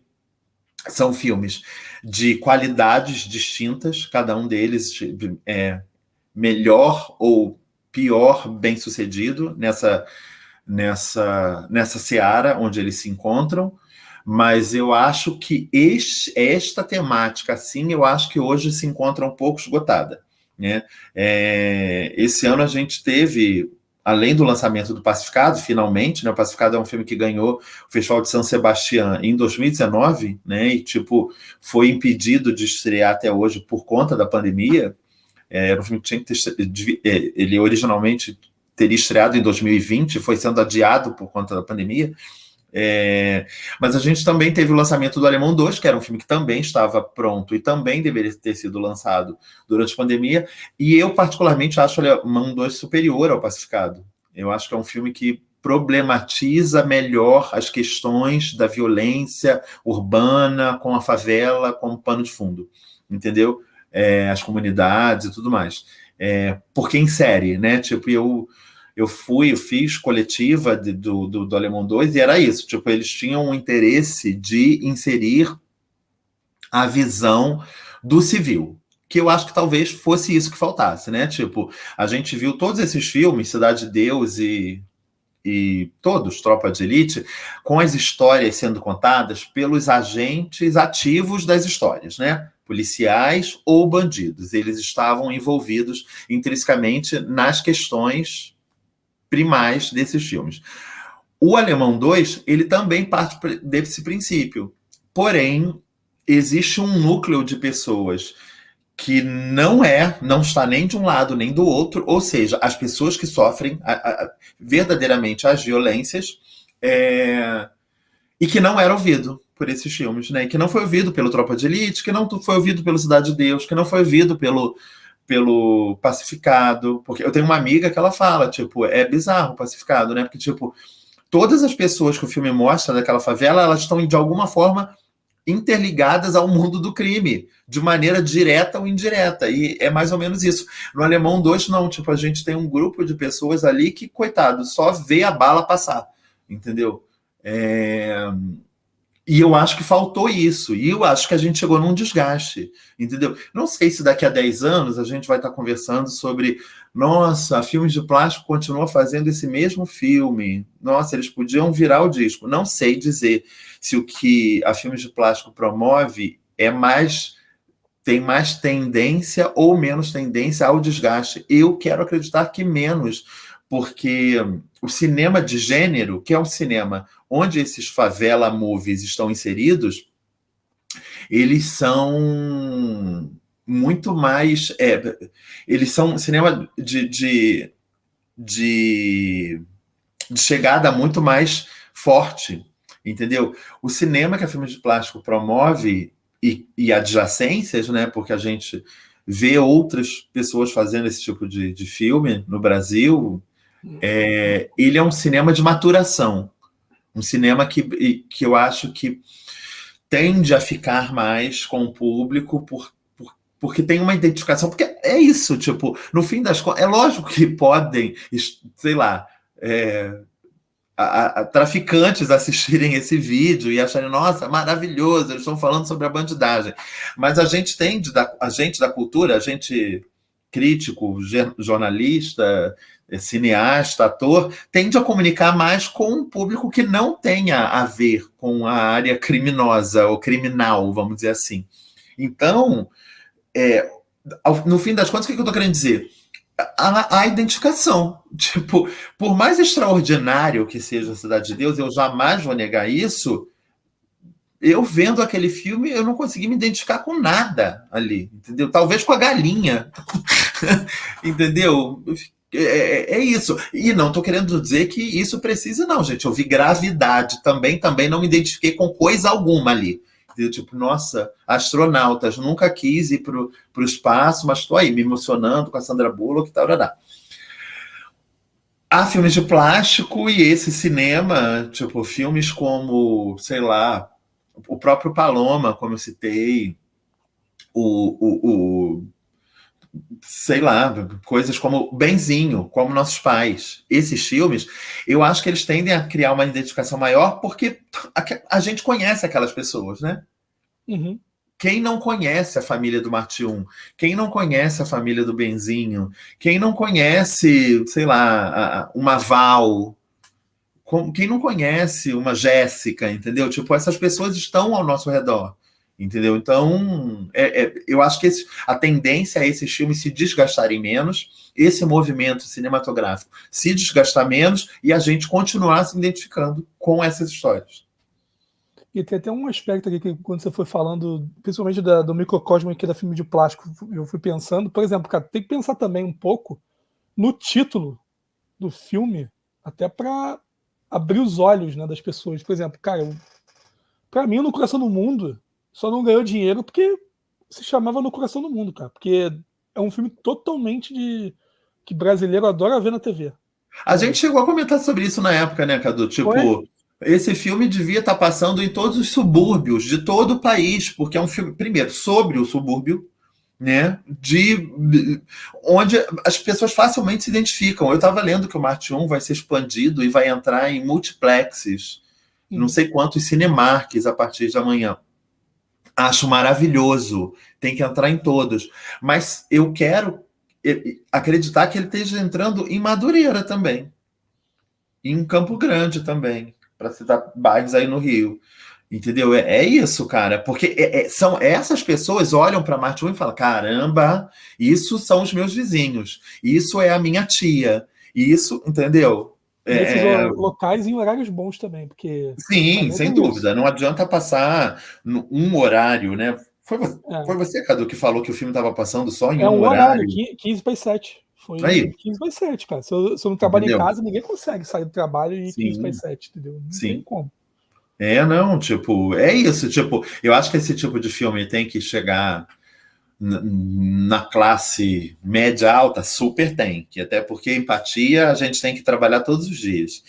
são filmes de qualidades distintas, cada um deles é melhor ou pior bem-sucedido nessa seara onde eles se encontram, mas eu acho que esta temática, assim, eu acho que hoje se encontra um pouco esgotada, né? Esse ano a gente teve, além do lançamento do Pacificado, finalmente, né? O Pacificado é um filme que ganhou o Festival de São Sebastião em 2019, né? E, tipo, foi impedido de estrear até hoje por conta da pandemia. Era um filme que tinha que ter... Ele originalmente teria estreado em 2020, foi sendo adiado por conta da pandemia. Mas a gente também teve o lançamento do Alemão 2, que era um filme que também estava pronto e também deveria ter sido lançado durante a pandemia, e eu particularmente acho o Alemão 2 superior ao Pacificado. Eu acho que é um filme que problematiza melhor as questões da violência urbana com a favela como pano de fundo, entendeu? As comunidades e tudo mais. Porque insere, né? Tipo, eu fiz coletiva do Alemão 2 e era isso, tipo, eles tinham um interesse de inserir a visão do civil, que eu acho que talvez fosse isso que faltasse, né? Tipo, a gente viu todos esses filmes, Cidade de Deus e todos, Tropa de Elite, com as histórias sendo contadas pelos agentes ativos das histórias, né? Policiais ou bandidos. Eles estavam envolvidos intrinsecamente nas questões primais desses filmes. O Alemão 2, ele também parte desse princípio. Porém, existe um núcleo de pessoas que não está nem de um lado nem do outro, ou seja, as pessoas que sofrem verdadeiramente as violências e que não era ouvido por esses filmes, né? E que não foi ouvido pelo Tropa de Elite, que não foi ouvido pelo Cidade de Deus, que não foi ouvido pelo Pacificado, porque eu tenho uma amiga que ela fala, tipo, é bizarro o Pacificado, né? Porque, tipo, todas as pessoas que o filme mostra daquela favela, elas estão, de alguma forma, interligadas ao mundo do crime, de maneira direta ou indireta, e é mais ou menos isso. No Alemão 2, não, tipo, a gente tem um grupo de pessoas ali que, coitado, só vê a bala passar, entendeu? E eu acho que faltou isso, e eu acho que a gente chegou num desgaste, entendeu? Não sei se daqui a 10 anos a gente vai estar conversando sobre, nossa, a Filmes de Plástico continua fazendo esse mesmo filme, nossa, eles podiam virar o disco. Não sei dizer se o que a Filmes de Plástico promove tem mais tendência ou menos tendência ao desgaste. Eu quero acreditar que menos, porque o cinema de gênero, que é um cinema onde esses favela movies estão inseridos, eles são muito mais... eles são um cinema de chegada muito mais forte, entendeu? O cinema que a Filmes de Plástico promove e adjacências, né? Porque a gente vê outras pessoas fazendo esse tipo de filme no Brasil, ele é um cinema de maturação, um cinema que eu acho que tende a ficar mais com o público porque tem uma identificação, porque é isso, tipo, no fim das contas, é lógico que podem, sei lá, traficantes assistirem esse vídeo e acharem, nossa, maravilhoso, eles estão falando sobre a bandidagem. Mas a gente da cultura, a gente crítico, jornalista, cineasta, ator, tende a comunicar mais com um público que não tenha a ver com a área criminosa ou criminal, vamos dizer assim. Então, no fim das contas, o que eu estou querendo dizer? A identificação. Tipo, por mais extraordinário que seja a Cidade de Deus, eu jamais vou negar isso. Eu vendo aquele filme, eu não consegui me identificar com nada ali, entendeu? Talvez com a galinha, entendeu? É isso. E não estou querendo dizer que isso precise, não, gente. Eu vi gravidade também não me identifiquei com coisa alguma ali, entendeu? Tipo, nossa, astronautas, nunca quis ir para o espaço, mas estou aí me emocionando com a Sandra Bullock e tal, há filmes de plástico e esse cinema, tipo, filmes como, sei lá, o próprio Paloma, como eu citei, o sei lá, coisas como Benzinho, como Nossos Pais. Esses filmes, eu acho que eles tendem a criar uma identificação maior porque a gente conhece aquelas pessoas, né? Uhum. Quem não conhece a família do Martium? Quem não conhece a família do Benzinho? Quem não conhece, sei lá, uma Val? Quem não conhece uma Jéssica, entendeu? Tipo, essas pessoas estão ao nosso redor, entendeu? Então, eu acho que a tendência é esses filmes se desgastarem menos, esse movimento cinematográfico se desgastar menos e a gente continuar se identificando com essas histórias. E tem até um aspecto aqui que quando você foi falando, principalmente do microcosmo aqui da filme de plástico, eu fui pensando, por exemplo, cara, tem que pensar também um pouco no título do filme, até para abrir os olhos, né, das pessoas. Por exemplo, cara, para mim, No Coração do Mundo só não ganhou dinheiro porque se chamava No Coração do Mundo, cara, porque é um filme totalmente que brasileiro adora ver na TV. A gente chegou a comentar sobre isso na época, né, Cadu? Foi? Tipo, esse filme devia estar passando em todos os subúrbios de todo o país, porque é um filme, primeiro, sobre o subúrbio, né? Onde as pessoas facilmente se identificam. Eu estava lendo que o Marte 1 vai ser expandido e vai entrar em multiplexes, não sei quantos Cinemarques a partir de amanhã. Acho maravilhoso, tem que entrar em todos. Mas eu quero acreditar que ele esteja entrando em Madureira também, em Campo Grande também, para citar bairros aí no Rio. Entendeu? É isso, cara. Porque são essas pessoas olham para Marte 1 e falam: caramba, isso são os meus vizinhos, isso é a minha tia, isso, entendeu? E esses locais em horários bons também, porque. Sim, sem dúvida. Não adianta passar um horário, né? Foi você, Cadu, que falou que o filme estava passando só em um horário? 15 para as 7. Foi Aí, 15 para as 7, cara. Se eu não trabalho entendeu? em casa, ninguém consegue sair do trabalho e ir 15 para as Sim, 7, entendeu? Não tem sim. como. Não, tipo, é isso, tipo, eu acho que esse tipo de filme tem que chegar na classe média alta, super tem, que até porque empatia a gente tem que trabalhar todos os dias.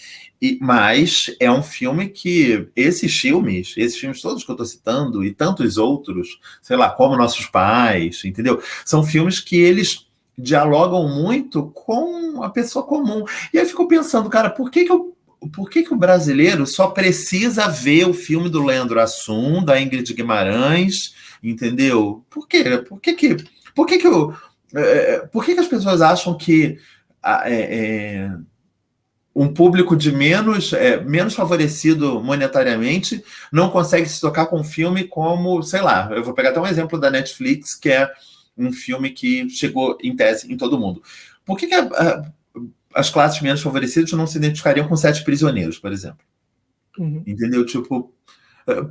Mas é um filme que esses filmes todos que eu estou citando e tantos outros, sei lá, como Nossos Pais, entendeu? São filmes que eles dialogam muito com a pessoa comum. E aí eu fico pensando, cara, por que o brasileiro só precisa ver o filme do Leandro Hassum, da Ingrid Guimarães, entendeu? Por quê? Por que as pessoas acham que um público de menos favorecido monetariamente não consegue se tocar com um filme como, sei lá, eu vou pegar até um exemplo da Netflix, que é um filme que chegou em tese em todo mundo. Por que as classes menos favorecidas não se identificariam com Sete Prisioneiros, por exemplo? Uhum. Entendeu? Tipo,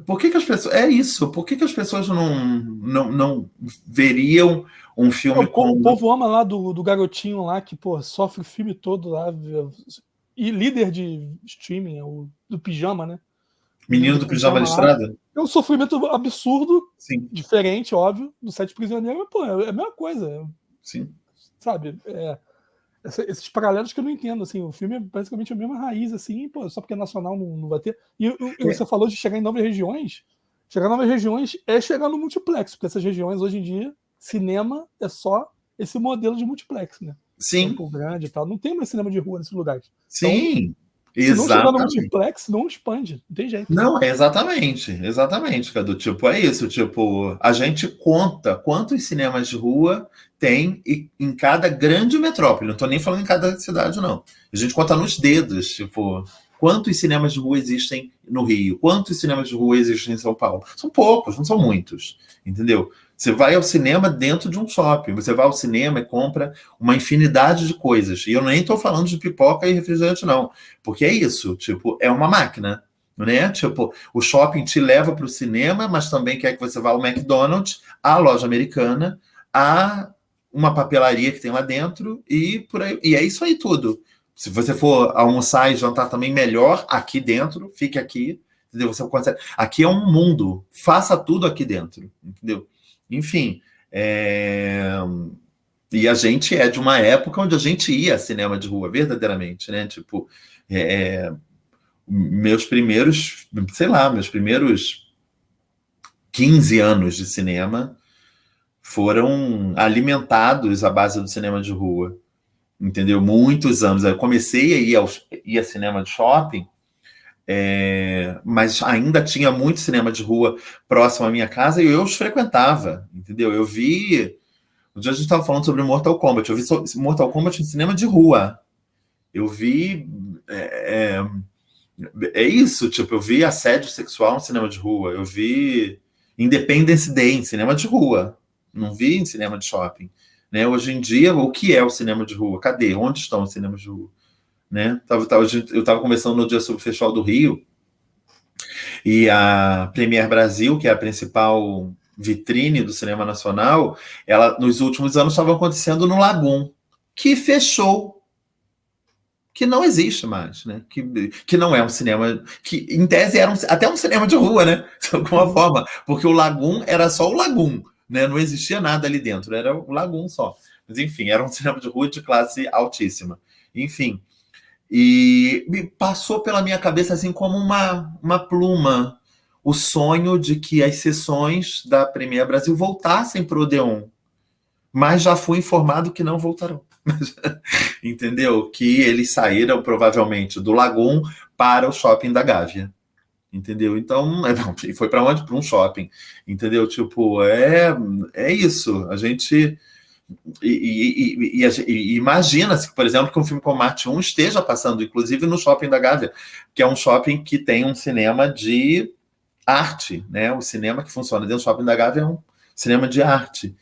por que as pessoas... É isso, por que as pessoas não veriam um filme como... O povo ama lá do garotinho lá que, pô, sofre o filme todo lá, e líder de streaming, do Pijama, né? Menino do Pijama Listrada? É um sofrimento absurdo, Sim. diferente, óbvio, do Sete Prisioneiros, mas, pô, é a mesma coisa. Sim. Sabe? Esses paralelos que eu não entendo, assim, o filme é basicamente a mesma raiz, assim, pô, só porque é nacional não vai ter. E você falou de chegar em novas regiões. Chegar em novas regiões é chegar no multiplex, porque essas regiões, hoje em dia, cinema é só esse modelo de multiplex, né? Sim. Campo Grande e tal. Não tem mais cinema de rua nesses lugares. Sim, então, se não chegar no multiplex, não expande. Não tem jeito. Não, exatamente, Cadu. Tipo, é isso. Tipo, a gente conta quantos cinemas de rua tem em cada grande metrópole. Não tô nem falando em cada cidade, não. A gente conta nos dedos, tipo, quantos cinemas de rua existem no Rio, quantos cinemas de rua existem em São Paulo. São poucos, não são muitos, entendeu? Você vai ao cinema dentro de um shopping, você vai ao cinema e compra uma infinidade de coisas. E eu nem estou falando de pipoca e refrigerante, não. Porque é isso, tipo, é uma máquina, né? Tipo, o shopping te leva para o cinema, mas também quer que você vá ao McDonald's, à loja americana, a uma papelaria que tem lá dentro e por aí. E é isso aí tudo. Se você for almoçar e jantar também melhor aqui dentro, fique aqui, entendeu? Você consegue... Aqui é um mundo, faça tudo aqui dentro, entendeu? Enfim, e a gente é de uma época onde a gente ia a cinema de rua, verdadeiramente, né? Tipo, meus primeiros 15 anos de cinema foram alimentados à base do cinema de rua, entendeu? Muitos anos. Eu comecei a ir ao cinema de shopping, mas ainda tinha muito cinema de rua próximo à minha casa e eu os frequentava, entendeu? Eu vi... Um dia a gente estava falando sobre Mortal Kombat. Eu vi Mortal Kombat no cinema de rua. Eu vi... É isso, tipo, eu vi assédio sexual no cinema de rua. Eu vi Independence Day em cinema de rua. Não vi em cinema de shopping. Né? Hoje em dia, o que é o cinema de rua? Cadê? Onde estão os cinemas de rua? Né? Eu estava conversando no dia sobre o Festival do Rio e a Premiere Brasil, que é a principal vitrine do cinema nacional, ela nos últimos anos estava acontecendo no Lagoon, que fechou, que não existe mais, né? Que não é um cinema, que em tese era até um cinema de rua, né? De alguma forma, porque o Lagoon era só o Lagoon, né? Não existia nada ali dentro, era o Lagoon só. Mas enfim, era um cinema de rua de classe altíssima. Enfim, e me passou pela minha cabeça assim como uma pluma o sonho de que as sessões da Premiere Brasil voltassem para o Odeon, mas já fui informado que não voltarão. Entendeu? Que eles saíram provavelmente do Lagoon para o shopping da Gávea. Entendeu? Então, foi para onde? Para um shopping. Entendeu? Tipo, é isso. A gente... E imagina-se, por exemplo, que um filme como Marte 1 esteja passando, inclusive, no shopping da Gávea, que é um shopping que tem um cinema de arte, né? O cinema que funciona dentro do shopping da Gávea é um cinema de arte.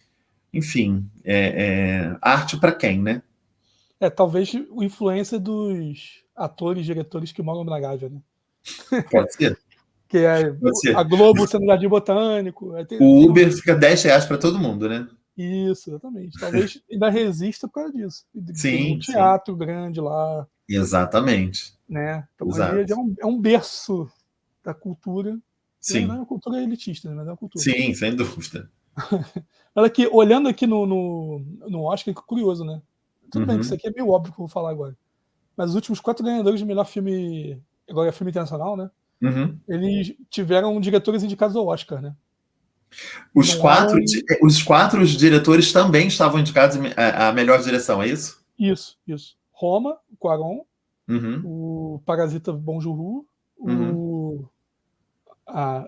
Enfim, arte para quem, né? Talvez a influência dos atores, diretores que moram na Gávea, né? Pode ser. Que é Pode ser. A Globo sendo Jardim Botânico. O Uber fica R$10 para todo mundo, né? Isso, exatamente. Talvez ainda resista por causa disso. Tem um teatro grande lá. Exatamente. Né? Então, é um berço da cultura. Sim. Não é uma cultura elitista, né? Mas é uma cultura. Sim, sem dúvida. Olha aqui, olhando aqui no Oscar, que curioso, né? Tudo bem que isso aqui é meio óbvio que eu vou falar agora. Mas os últimos 4 ganhadores de melhor filme, agora é filme internacional, né? Eles tiveram diretores indicados ao Oscar, né? Os 4 diretores também estavam indicados à melhor direção, é isso? Isso. Roma, o Cuarón, o Parasita Bong Joon-ho, o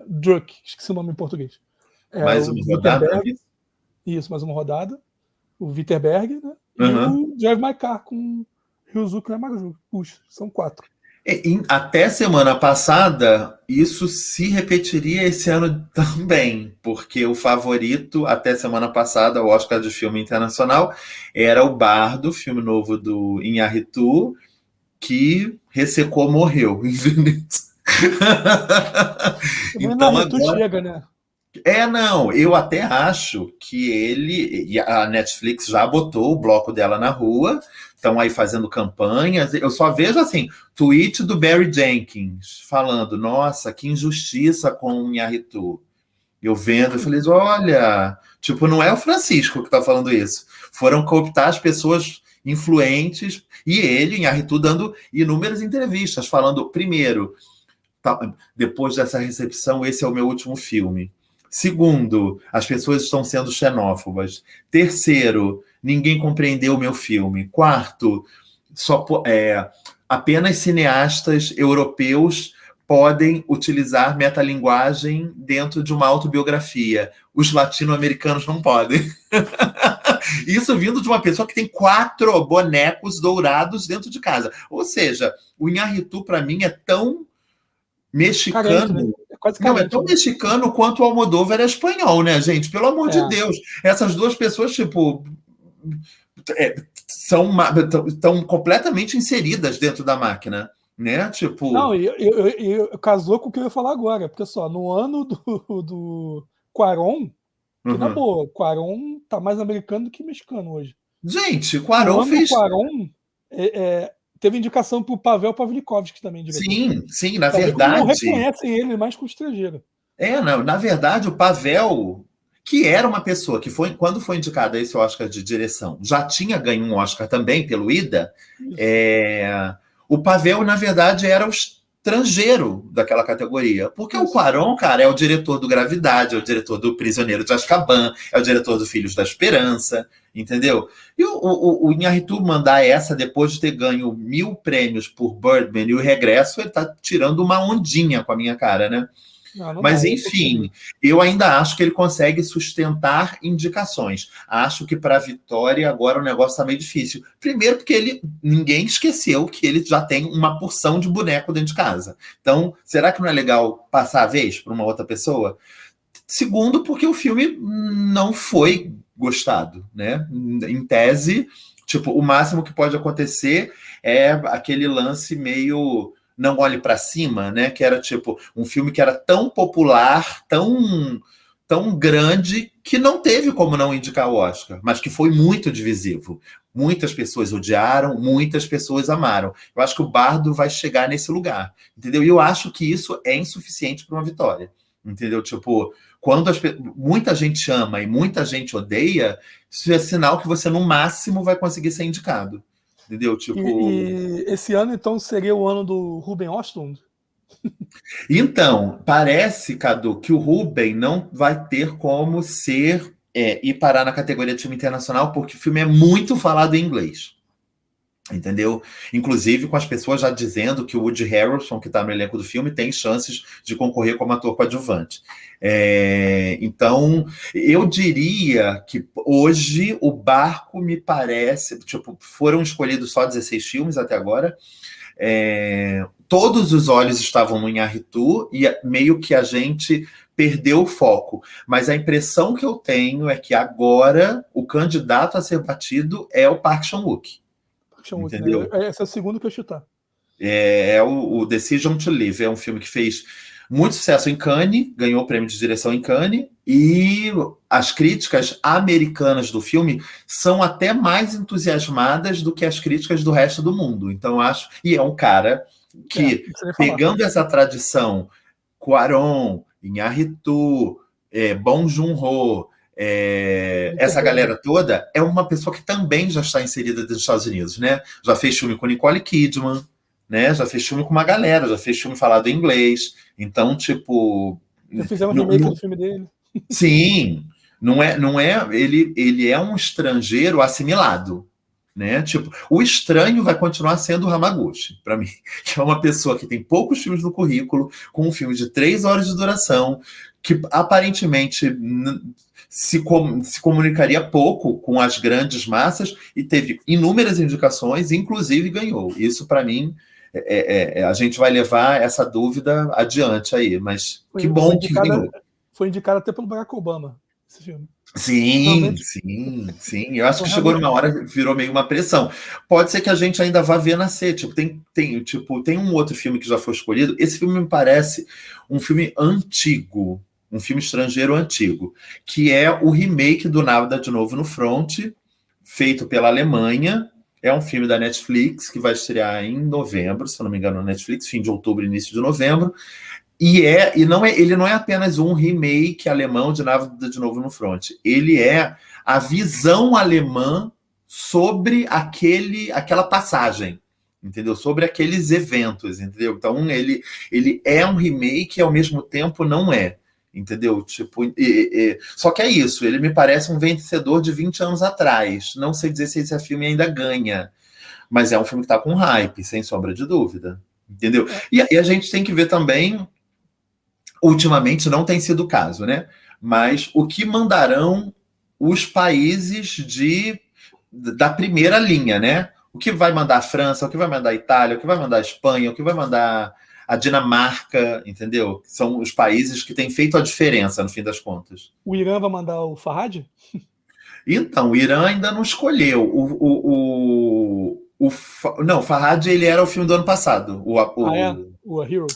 Druk, esqueci o nome em português. Mais uma rodada? Isso, mais uma rodada. O Wittenberg, né? E o Drive My Car com Ryuzuki Yamaguchi. Puxa, são 4. Até semana passada, isso se repetiria esse ano também, porque o favorito, até semana passada, o Oscar de filme internacional, era o Bardo, filme novo do Inharritu, que ressecou, morreu. Então agora... chega, né? Não, eu até acho que e a Netflix já botou o bloco dela na rua, estão aí fazendo campanhas. Eu só vejo assim, tweet do Barry Jenkins falando, nossa, que injustiça com o Inharritu. Eu vendo, eu falei, olha, tipo, não é o Francisco que está falando isso. Foram cooptar as pessoas influentes e ele, Inharritu, dando inúmeras entrevistas, falando, primeiro, depois dessa recepção, esse é o meu último filme. Segundo, as pessoas estão sendo xenófobas. Terceiro, ninguém compreendeu o meu filme. Quarto, apenas cineastas europeus podem utilizar metalinguagem dentro de uma autobiografia. Os latino-americanos não podem. Isso vindo de uma pessoa que tem 4 bonecos dourados dentro de casa. Ou seja, o Inharritu, para mim, é tão mexicano. Carente, né? Não, é tão mexicano quanto o Almodóvar é espanhol, né, gente? Pelo amor de Deus. Essas duas pessoas, tipo, estão completamente inseridas dentro da máquina, né? Tipo... Não, casou com o que eu ia falar agora, porque só, no ano do Cuarón, que na boa, o Cuarón tá mais americano do que mexicano hoje. Gente, o Cuarón fez... O Cuarón teve indicação pro Pavel Pawlikowski também, diretor. Sim, na Talvez verdade... não reconhecem ele mais como estrangeiro. Na verdade, o Pavel, que era uma pessoa que quando foi indicado a esse Oscar de direção, já tinha ganho um Oscar também pelo Ida, o Pavel, na verdade, era o estrangeiro daquela categoria. Porque o Cuarón, cara, é o diretor do Gravidade, é o diretor do Prisioneiro de Azkaban, é o diretor do Filhos da Esperança, entendeu? E o Iñárritu mandar essa depois de ter ganho 1000 prêmios por Birdman e O Regresso, ele tá tirando uma ondinha com a minha cara, né? Não Mas, dá, enfim, eu ainda acho que ele consegue sustentar indicações. Acho que para a Vitória agora o negócio está meio difícil. Primeiro porque ninguém esqueceu que ele já tem uma porção de boneco dentro de casa. Então, será que não é legal passar a vez para uma outra pessoa? Segundo, porque o filme não foi gostado, né? Em tese, tipo, o máximo que pode acontecer é aquele lance meio... Não Olhe para Cima, né? Que era tipo um filme que era tão popular, tão grande, que não teve como não indicar o Oscar, mas que foi muito divisivo. Muitas pessoas odiaram, muitas pessoas amaram. Eu acho que o Bardo vai chegar nesse lugar, entendeu? E eu acho que isso é insuficiente para uma vitória, entendeu? Tipo, quando muita gente ama e muita gente odeia, isso é sinal que você, no máximo, vai conseguir ser indicado. Entendeu? Tipo... E esse ano, então, seria o ano do Ruben Östlund? Então, parece, Cadu, que o Ruben não vai ter como ir parar na categoria de filme internacional, porque o filme é muito falado em inglês. Entendeu? Inclusive com as pessoas já dizendo que o Woody Harrelson, que está no elenco do filme, tem chances de concorrer como ator coadjuvante. Então, eu diria que hoje o barco me parece... Tipo, foram escolhidos só 16 filmes até agora. Todos os olhos estavam no Iñárritu e meio que a gente perdeu o foco. Mas a impressão que eu tenho é que agora o candidato a ser batido é o Park Chan-wook. Entendeu? Esse é o segundo que eu chutar. É o Decision to Live. É um filme que fez muito sucesso em Cannes, ganhou o prêmio de direção em Cannes, e as críticas americanas do filme são até mais entusiasmadas do que as críticas do resto do mundo. Então, acho... E é um cara que, pegando essa tradição, Cuarón, Iñárritu, Bong Joon-ho, essa galera toda, é uma pessoa que também já está inserida nos Estados Unidos, né? Já fez filme com Nicole Kidman, né? Já fez filme com uma galera, já fez filme falado em inglês. Então, tipo... Já fizeram um remake do filme dele. Sim, não é, ele é um estrangeiro assimilado, né? Tipo, o estranho vai continuar sendo o Hamaguchi, para mim, que é uma pessoa que tem poucos filmes no currículo, com um filme de 3 horas de duração, que aparentemente se comunicaria pouco com as grandes massas e teve inúmeras indicações, inclusive ganhou. Isso, para mim, a gente vai levar essa dúvida adiante aí, mas que bom que ganhou. Foi indicado até pelo Barack Obama, esse filme. Sim. Eu acho que chegou numa hora, virou meio uma pressão. Pode ser que a gente ainda vá ver nascer. Tipo, tem um outro filme que já foi escolhido. Esse filme me parece um filme antigo, um filme estrangeiro antigo, que é o remake do Nada de Novo no Front, feito pela Alemanha. É um filme da Netflix que vai estrear em novembro, se eu não me engano, na Netflix, fim de outubro, início de novembro. Ele não é apenas um remake alemão de Nada de Novo no Front. Ele é a visão alemã sobre aquela passagem, entendeu? Sobre aqueles eventos, entendeu? Então, ele é um remake e, ao mesmo tempo, não é. Entendeu? Tipo, só que é isso, ele me parece um vencedor de 20 anos atrás. Não sei dizer se esse filme ainda ganha, mas é um filme que está com hype, sem sombra de dúvida. Entendeu? E a gente tem que ver também, ultimamente não tem sido o caso, né? Mas o que mandarão os países da primeira linha, né? O que vai mandar a França, o que vai mandar a Itália, o que vai mandar a Espanha, o que vai mandar a Dinamarca, entendeu? São os países que têm feito a diferença, no fim das contas. O Irã vai mandar o Farhad? Então, o Irã ainda não escolheu. Não, o Farhad, ele era o filme do ano passado. O A Hero.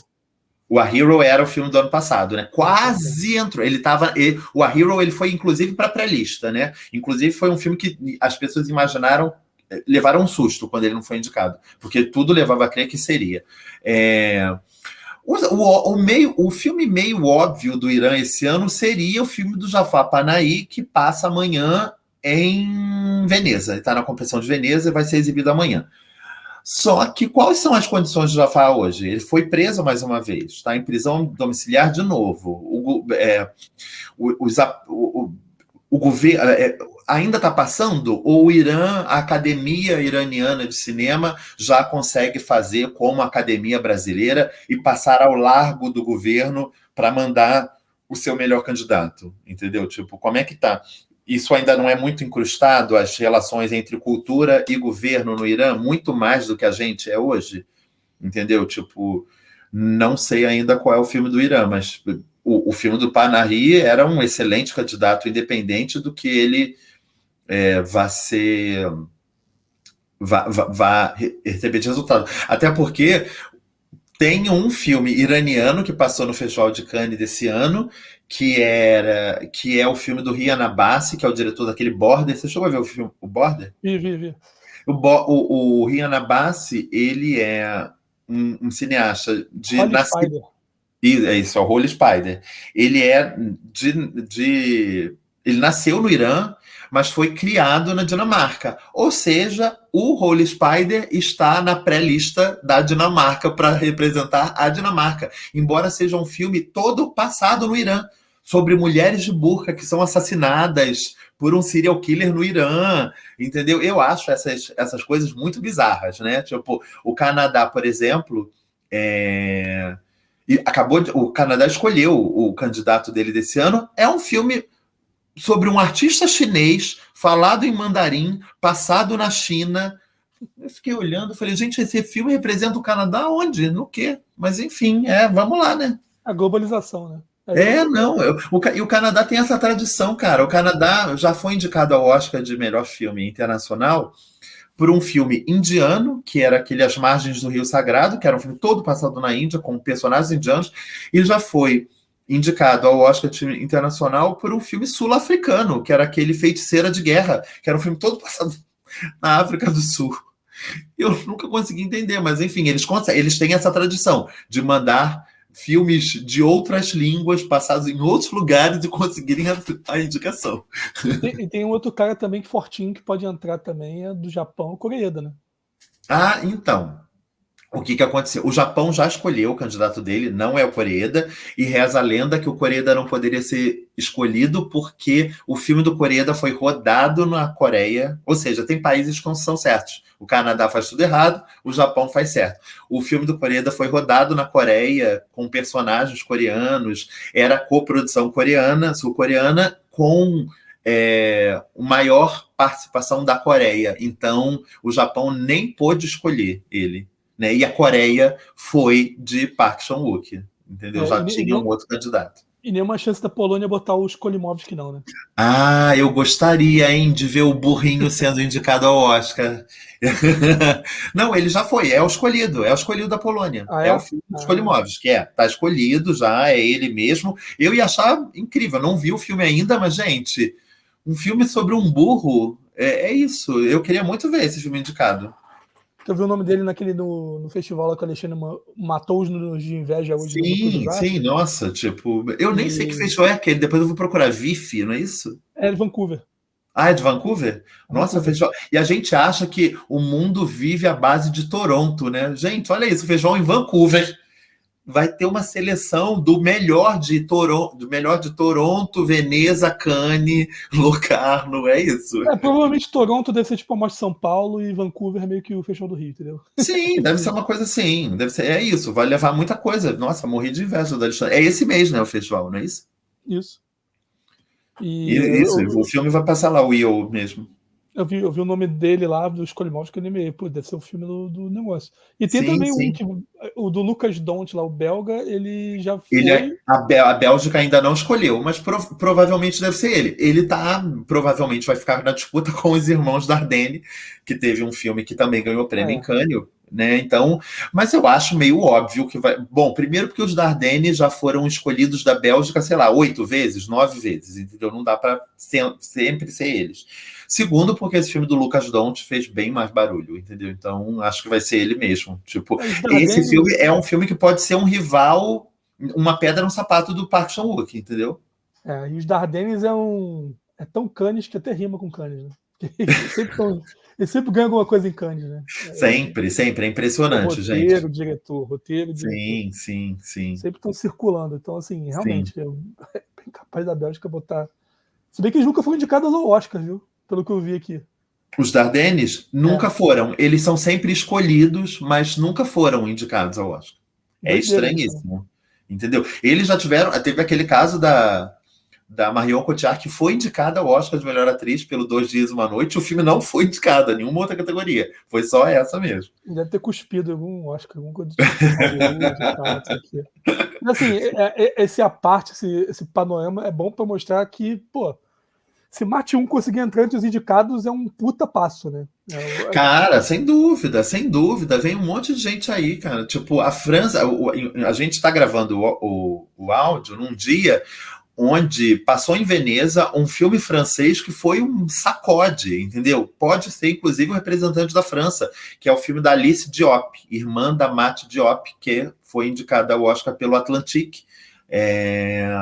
O A Hero era o filme do ano passado, né? Quase entrou. O A Hero, ele foi, inclusive, para a pré-lista, né? Inclusive, foi um filme que as pessoas imaginaram levaram um susto quando ele não foi indicado, porque tudo levava a crer que seria. O filme meio óbvio do Irã esse ano seria o filme do Jafar Panahi, que passa amanhã em Veneza. Ele está na competição de Veneza e vai ser exibido amanhã. Só que quais são as condições de Jafar hoje? Ele foi preso mais uma vez, está em prisão domiciliar de novo. O governo ainda está passando, ou o Irã, a Academia Iraniana de Cinema, já consegue fazer como a Academia Brasileira e passar ao largo do governo para mandar o seu melhor candidato, entendeu? Tipo, como é que está? Isso ainda não é muito incrustado, as relações entre cultura e governo no Irã, muito mais do que a gente é hoje, entendeu? Tipo, não sei ainda qual é o filme do Irã, mas o filme do Panahi era um excelente candidato, independente do que ele vá receber de resultado. Até porque tem um filme iraniano que passou no Festival de Cannes desse ano, que é o filme do Rian Abbasi, que é o diretor daquele Border. Você chegou a ver o filme O Border? Vi. O Rian Abbasi, ele é um cineasta de... É isso, é o Holy Spider. Ele é ele nasceu no Irã, mas foi criado na Dinamarca. Ou seja, o Holy Spider está na pré-lista da Dinamarca para representar a Dinamarca. Embora seja um filme todo passado no Irã, sobre mulheres de burca que são assassinadas por um serial killer no Irã, entendeu? Eu acho essas coisas muito bizarras, né? Tipo, o Canadá, por exemplo, o Canadá escolheu o candidato dele desse ano. É um filme sobre um artista chinês, falado em mandarim, passado na China. Eu fiquei olhando e falei, gente, esse filme representa o Canadá onde? No quê? Mas enfim, vamos lá, né? A globalização, né? E o Canadá tem essa tradição, cara. O Canadá já foi indicado ao Oscar de melhor filme internacional por um filme indiano, que era aquele As Margens do Rio Sagrado, que era um filme todo passado na Índia, com personagens indianos, e já foi indicado ao Oscar internacional por um filme sul-africano, que era aquele Feiticeira de Guerra, que era um filme todo passado na África do Sul. Eu nunca consegui entender, mas enfim, eles têm essa tradição de mandar filmes de outras línguas passados em outros lugares e conseguirem a indicação. E tem um outro cara também que fortinho que pode entrar também, é do Japão, o Koreeda, né? Então, o que aconteceu? O Japão já escolheu o candidato dele, não é o Koreeda, e reza a lenda que o Koreeda não poderia ser escolhido porque o filme do Koreeda foi rodado na Coreia, ou seja, tem países que não são certos. O Canadá faz tudo errado, o Japão faz certo. O filme do Koreeda foi rodado na Coreia, com personagens coreanos, era coprodução coreana, sul-coreana, com maior participação da Coreia. Então, o Japão nem pôde escolher ele. Né? E a Coreia foi de Park Chan-wook, entendeu? Já tinha um outro candidato. E nenhuma chance da Polônia botar os Skolimowski, não, né? Eu gostaria, hein, de ver o burrinho sendo indicado ao Oscar. Não, ele já foi, é o escolhido da Polônia. É o filme do Skolimowski, tá escolhido já, é ele mesmo. Eu ia achar incrível, não vi o filme ainda, mas, gente, um filme sobre um burro, é isso. Eu queria muito ver esse filme indicado. Eu vi o nome dele no festival lá que o Alexandre matou os números de inveja hoje. Sim, nossa, tipo, eu nem sei que festival é aquele, depois eu vou procurar VIF, não é isso? É de Vancouver. É de Vancouver? Nossa, festival. E a gente acha que o mundo vive à base de Toronto, né? Gente, olha isso, o festival em Vancouver vai ter uma seleção do melhor de Toronto, Veneza, Cannes, Locarno, é isso? Provavelmente Toronto deve ser tipo a Mostra de São Paulo e Vancouver meio que o Festival do Rio, entendeu? Sim, deve ser uma coisa assim, é isso, vai levar muita coisa. Nossa, morri de inveja da Alexandre. É esse mês, né, o festival, não é isso? Isso. O filme vai passar lá, o I.O. mesmo. Eu vi o nome dele lá, do Skolimowski, que eu lembrei, deve ser o filme do negócio. E tem também o do Lucas Dont lá, o belga, ele já foi... A Bélgica ainda não escolheu, mas provavelmente deve ser ele. Ele provavelmente vai ficar na disputa com os Irmãos Dardenne, que teve um filme que também ganhou prêmio em Cannes. né? Então, mas eu acho meio óbvio que vai. Bom, primeiro porque os Dardenne já foram escolhidos da Bélgica, sei lá, 8 vezes, 9 vezes, entendeu? Não dá para sempre ser eles. Segundo, porque esse filme do Lucas Dont fez bem mais barulho, entendeu? Então, acho que vai ser ele mesmo. Tipo, esse filme é um filme que pode ser um rival, uma pedra no sapato do Park Chan-wook, entendeu? E os Dardennes é tão Cannes que até rima com Cannes, né? Eles sempre ganham alguma coisa em Cannes, né? Sempre, é impressionante, gente. Roteiro, diretor. Sim. Sempre estão circulando. Então, assim, realmente, é bem capaz da Bélgica botar. Se bem que eles nunca foram indicados ao Oscar, viu? Pelo que eu vi aqui. Os Dardennes nunca foram. Eles são sempre escolhidos, mas nunca foram indicados ao Oscar. É estranhíssimo. Entendeu? Eles já teve aquele caso da Marion Cotillard, que foi indicada ao Oscar de melhor atriz pelo 2 Dias e uma Noite. O filme não foi indicado a nenhuma outra categoria. Foi só essa mesmo. Deve ter cuspido algum Oscar, alguma coisa tipo. Assim, esse panorama é bom para mostrar que, pô, se Marte 1 conseguir entrar entre os indicados, é um puta passo, né? Cara, sem dúvida. Vem um monte de gente aí, cara. Tipo, a França... A gente está gravando o áudio num dia onde passou em Veneza um filme francês que foi um sacode, entendeu? Pode ser, inclusive, um representante da França, que é o filme da Alice Diop, irmã da Mate Diop, que foi indicada ao Oscar pelo Atlantique.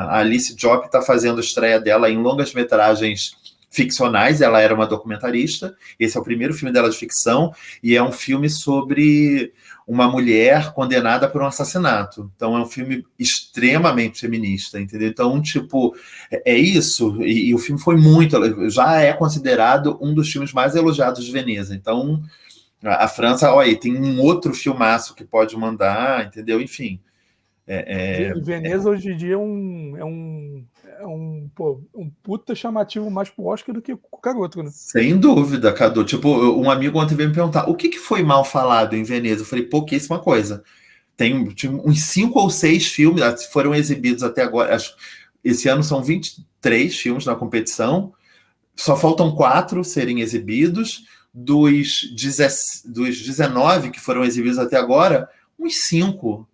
A Alice Diop está fazendo a estreia dela em longas-metragens ficcionais. Ela era uma documentarista. Esse é o primeiro filme dela de ficção, e é um filme sobre uma mulher condenada por um assassinato. Então é um filme extremamente feminista, entendeu? Então, tipo, é isso. E o filme foi já é considerado um dos filmes mais elogiados de Veneza. Então, a França, olha, tem um outro filmaço que pode mandar, entendeu? Enfim. Veneza hoje em dia é um puta chamativo mais pro Oscar do que qualquer outro, né? Sem dúvida, Cadu. Tipo, um amigo ontem veio me perguntar o que foi mal falado em Veneza. Eu falei, pouquíssima coisa. Tem uns 5 ou 6 filmes que foram exibidos até agora. Esse ano são 23 filmes na competição. Só faltam 4 serem exibidos. Dos 19 que foram exibidos até agora, uns 5,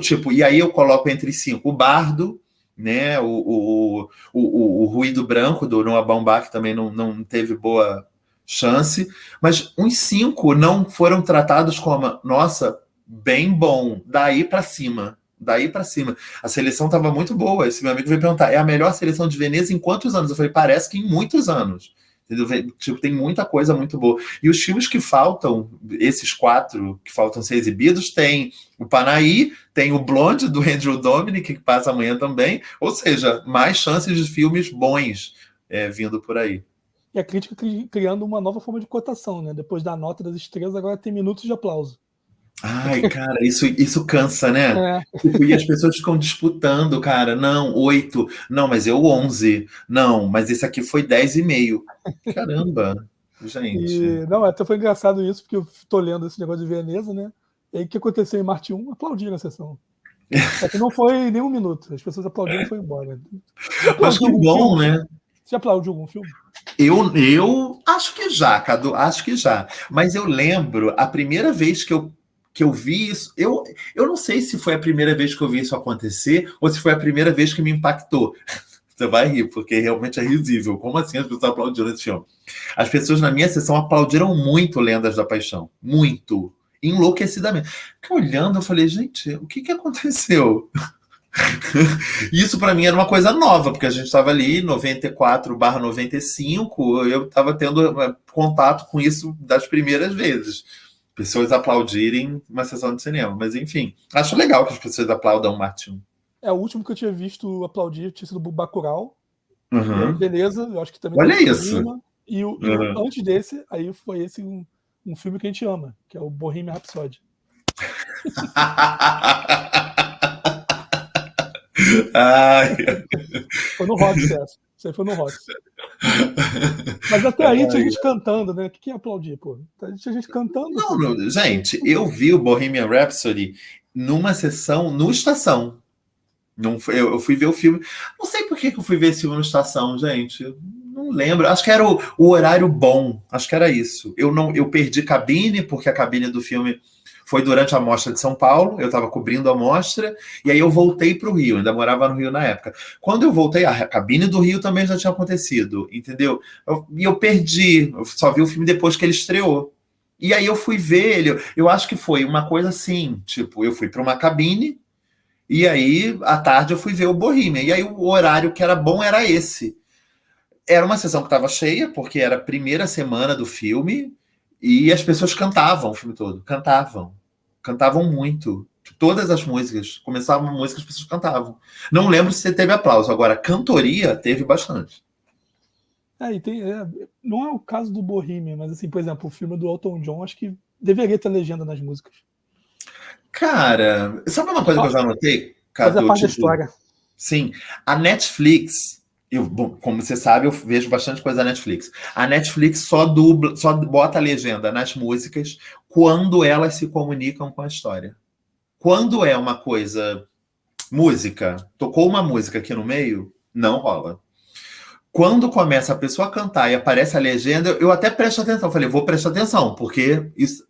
tipo, e aí eu coloco entre 5 o Bardo, né, o Ruído Branco do Noah Baumbach também não teve boa chance, mas uns 5 não foram tratados como, nossa, bem bom, daí para cima. A seleção estava muito boa. Esse meu amigo veio perguntar, é a melhor seleção de Veneza em quantos anos? Eu falei, parece que em muitos anos. Entendeu? Tipo, tem muita coisa muito boa. E os filmes que faltam, esses 4 que faltam ser exibidos, tem o Panahi, tem o Blonde, do Andrew Dominik, que passa amanhã também. Ou seja, mais chances de filmes bons vindo por aí. E a crítica criando uma nova forma de cotação, né? Depois da nota das estrelas, agora tem minutos de aplauso. Ai, cara, isso cansa, né? E as pessoas ficam disputando, cara. Não, 8. Não, mas eu 11. Não, mas esse aqui foi 10,5. Caramba, gente. Até foi engraçado isso, porque eu tô lendo esse negócio de Veneza, né? E aí o que aconteceu em Marte 1? Aplaudiram a sessão. Só que não foi nem um minuto. As pessoas aplaudiram e foi embora. Mas que bom, filme? né? Você aplaudiu algum filme? Eu acho que já, Cadu, acho que já. Mas eu lembro, a primeira vez que eu vi isso, eu não sei se foi a primeira vez que eu vi isso acontecer ou se foi a primeira vez que me impactou. Você vai rir, porque realmente é risível. Como assim as pessoas aplaudiram esse filme? As pessoas na minha sessão aplaudiram muito Lendas da Paixão. Muito. Enlouquecidamente. Fiquei olhando, eu falei, gente, o que aconteceu? Isso para mim era uma coisa nova, porque a gente estava ali 94/95, eu estava tendo contato com isso das primeiras vezes. Pessoas aplaudirem uma sessão de cinema. Mas, enfim, acho legal que as pessoas aplaudam o Marte 1. O último que eu tinha visto aplaudir tinha sido o Bacurau. Uhum. E aí, beleza, eu acho que também... Olha isso! E antes desse, aí foi esse um filme que a gente ama, que é o Bohemian Rhapsody. Ai. Foi no Roxy essa. Isso aí foi no Roxy. Mas até aí tinha gente cantando, né? Quem aplaudia, pô? Tinha gente cantando. Não, gente, eu vi o Bohemian Rhapsody numa sessão no Estação. Eu fui ver o filme. Não sei por que eu fui ver esse filme no Estação, gente. Não lembro, acho que era o horário bom, acho que era isso. Eu perdi cabine, porque a cabine do filme foi durante a Mostra de São Paulo, eu estava cobrindo a mostra, e aí eu voltei para o Rio, ainda morava no Rio na época. Quando eu voltei, a cabine do Rio também já tinha acontecido, entendeu? E eu perdi, eu só vi o filme depois que ele estreou. E aí eu fui ver ele, eu acho que foi uma coisa assim, tipo, eu fui para uma cabine, e aí à tarde eu fui ver o Bohemian, e aí o horário que era bom era esse. Era uma sessão que estava cheia, porque era a primeira semana do filme, e as pessoas cantavam o filme todo. Cantavam. Cantavam muito. Todas as músicas. Começava uma música, as pessoas cantavam. Não lembro se teve aplauso. Agora, cantoria teve bastante. Não é o caso do Bohemian, mas assim, por exemplo, o filme do Elton John, acho que deveria ter legenda nas músicas. Cara, sabe uma coisa que eu já notei, Fazer Cadu? parte da Tipo, história. sim, a Netflix, bom, como você sabe, eu vejo bastante coisa da Netflix. A Netflix só dubla, só bota a legenda nas músicas quando elas se comunicam com a história. Quando é uma coisa, música, tocou uma música aqui no meio, não rola. Quando começa a pessoa a cantar e aparece a legenda, eu até presto atenção. Falei, vou prestar atenção, porque isso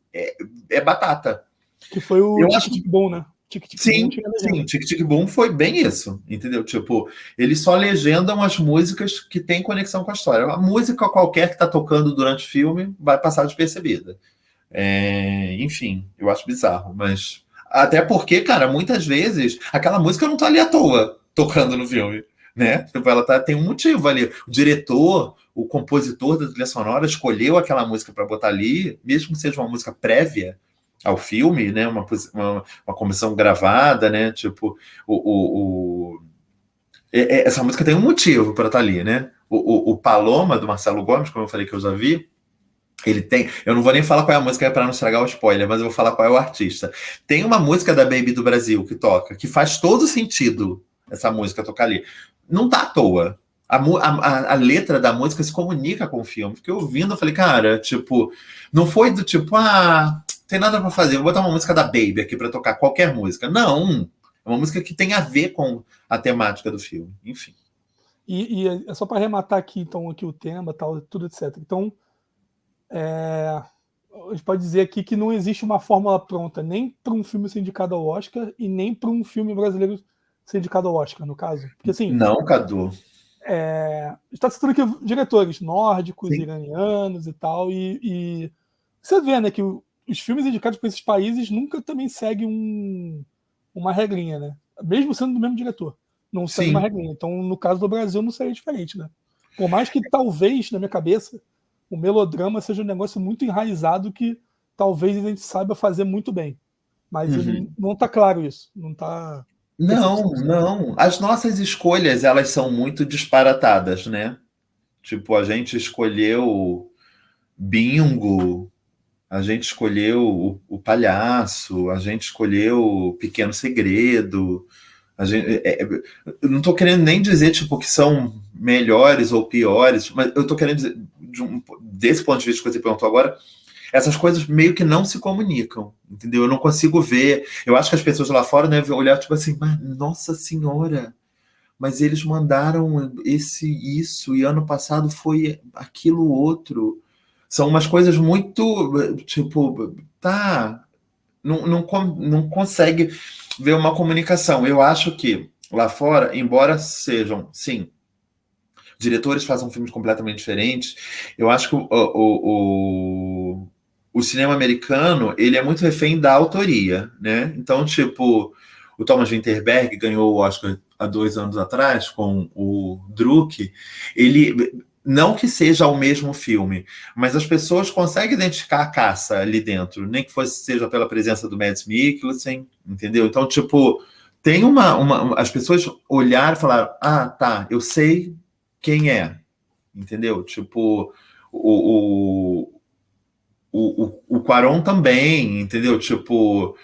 é batata. Que foi o Eu Tic acho Tic Boom, né? Tic Tic Boom sim, tinha legenda. sim, Tic Tic Boom foi bem isso, entendeu? Tipo, eles só legendam as músicas que têm conexão com a história. A música qualquer que tá tocando durante o filme vai passar despercebida. Enfim, eu acho bizarro, mas até porque, cara, muitas vezes aquela música não tá ali à toa tocando no filme, né? Tipo, ela tem um motivo ali. O diretor, o compositor da trilha sonora escolheu aquela música para botar ali, mesmo que seja uma música prévia ao filme, né? Uma composição gravada, né? Tipo, essa música tem um motivo para estar ali, né? O Paloma, do Marcelo Gomes, como eu falei que eu já vi, ele tem. Eu não vou nem falar qual é a música para não estragar o spoiler, mas eu vou falar qual é o artista. Tem uma música da Baby do Brasil que toca, que faz todo sentido essa música tocar ali. Não tá à toa. A letra da música se comunica com o filme. Fiquei ouvindo, eu falei, cara, tipo, não foi do tipo, tem nada para fazer, vou botar uma música da Baby aqui para tocar qualquer música. Não. É uma música que tem a ver com a temática do filme. Enfim. E é só para arrematar aqui, então, aqui o tema, tal, tudo, etc. Então, a gente pode dizer aqui que não existe uma fórmula pronta nem para um filme ser indicado ao Oscar e nem para um filme brasileiro ser indicado ao Oscar, no caso. Porque, assim, Não, Cadu. está citando aqui diretores nórdicos, Sim. iranianos e tal, e você vê, né, que os filmes indicados para esses países nunca também seguem uma regrinha, né? Mesmo sendo do mesmo diretor, não segue uma Sim. regrinha. Então, no caso do Brasil, não seria diferente, né? Por mais que talvez, na minha cabeça, o melodrama seja um negócio muito enraizado que talvez a gente saiba fazer muito bem. Mas não está claro isso. Não está. Não, não. As nossas escolhas, elas são muito disparatadas, né? Tipo, a gente escolheu Bingo, a gente escolheu o Palhaço, a gente escolheu o Pequeno Segredo. Eu não estou querendo nem dizer tipo, que são melhores ou piores, mas eu estou querendo dizer, desse ponto de vista que você perguntou agora, essas coisas meio que não se comunicam, entendeu? Eu não consigo ver. Eu acho que as pessoas lá fora devem olhar tipo assim, mas, nossa senhora, mas eles mandaram isso, e ano passado foi aquilo outro. São umas coisas muito, tipo, tá, não consegue ver uma comunicação. Eu acho que lá fora, embora sejam, sim, diretores façam filmes completamente diferentes, eu acho que o cinema americano, ele é muito refém da autoria, né? Então, tipo, o Thomas Vinterberg ganhou o Oscar há 2 anos atrás com o Druk. Ele, não que seja o mesmo filme, mas as pessoas conseguem identificar a caça ali dentro, nem que seja pela presença do Mads Mikkelsen, entendeu? Então, tipo, tem as pessoas olharam e falaram, tá, eu sei quem é, entendeu? Tipo, o Cuarón também, entendeu? Tipo,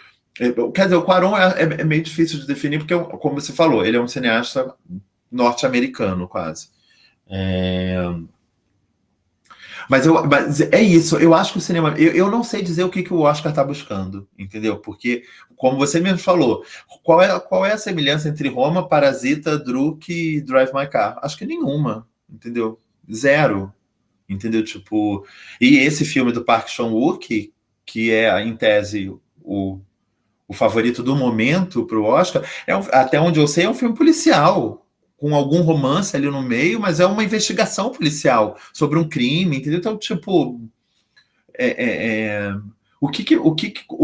quer dizer, o Cuarón é meio difícil de definir, porque, como você falou, ele é um cineasta norte-americano, quase. Mas é isso, eu acho que o cinema. Eu não sei dizer o que o Oscar está buscando, entendeu? Porque, como você mesmo falou, qual é a semelhança entre Roma, Parasita, Druk e Drive My Car? Acho que nenhuma, entendeu? zero, entendeu? Tipo, e esse filme do Park Chan-wook, que é, em tese, o favorito do momento para o Oscar, até onde eu sei, é um filme policial, com algum romance ali no meio, mas é uma investigação policial sobre um crime, entendeu? Então, tipo,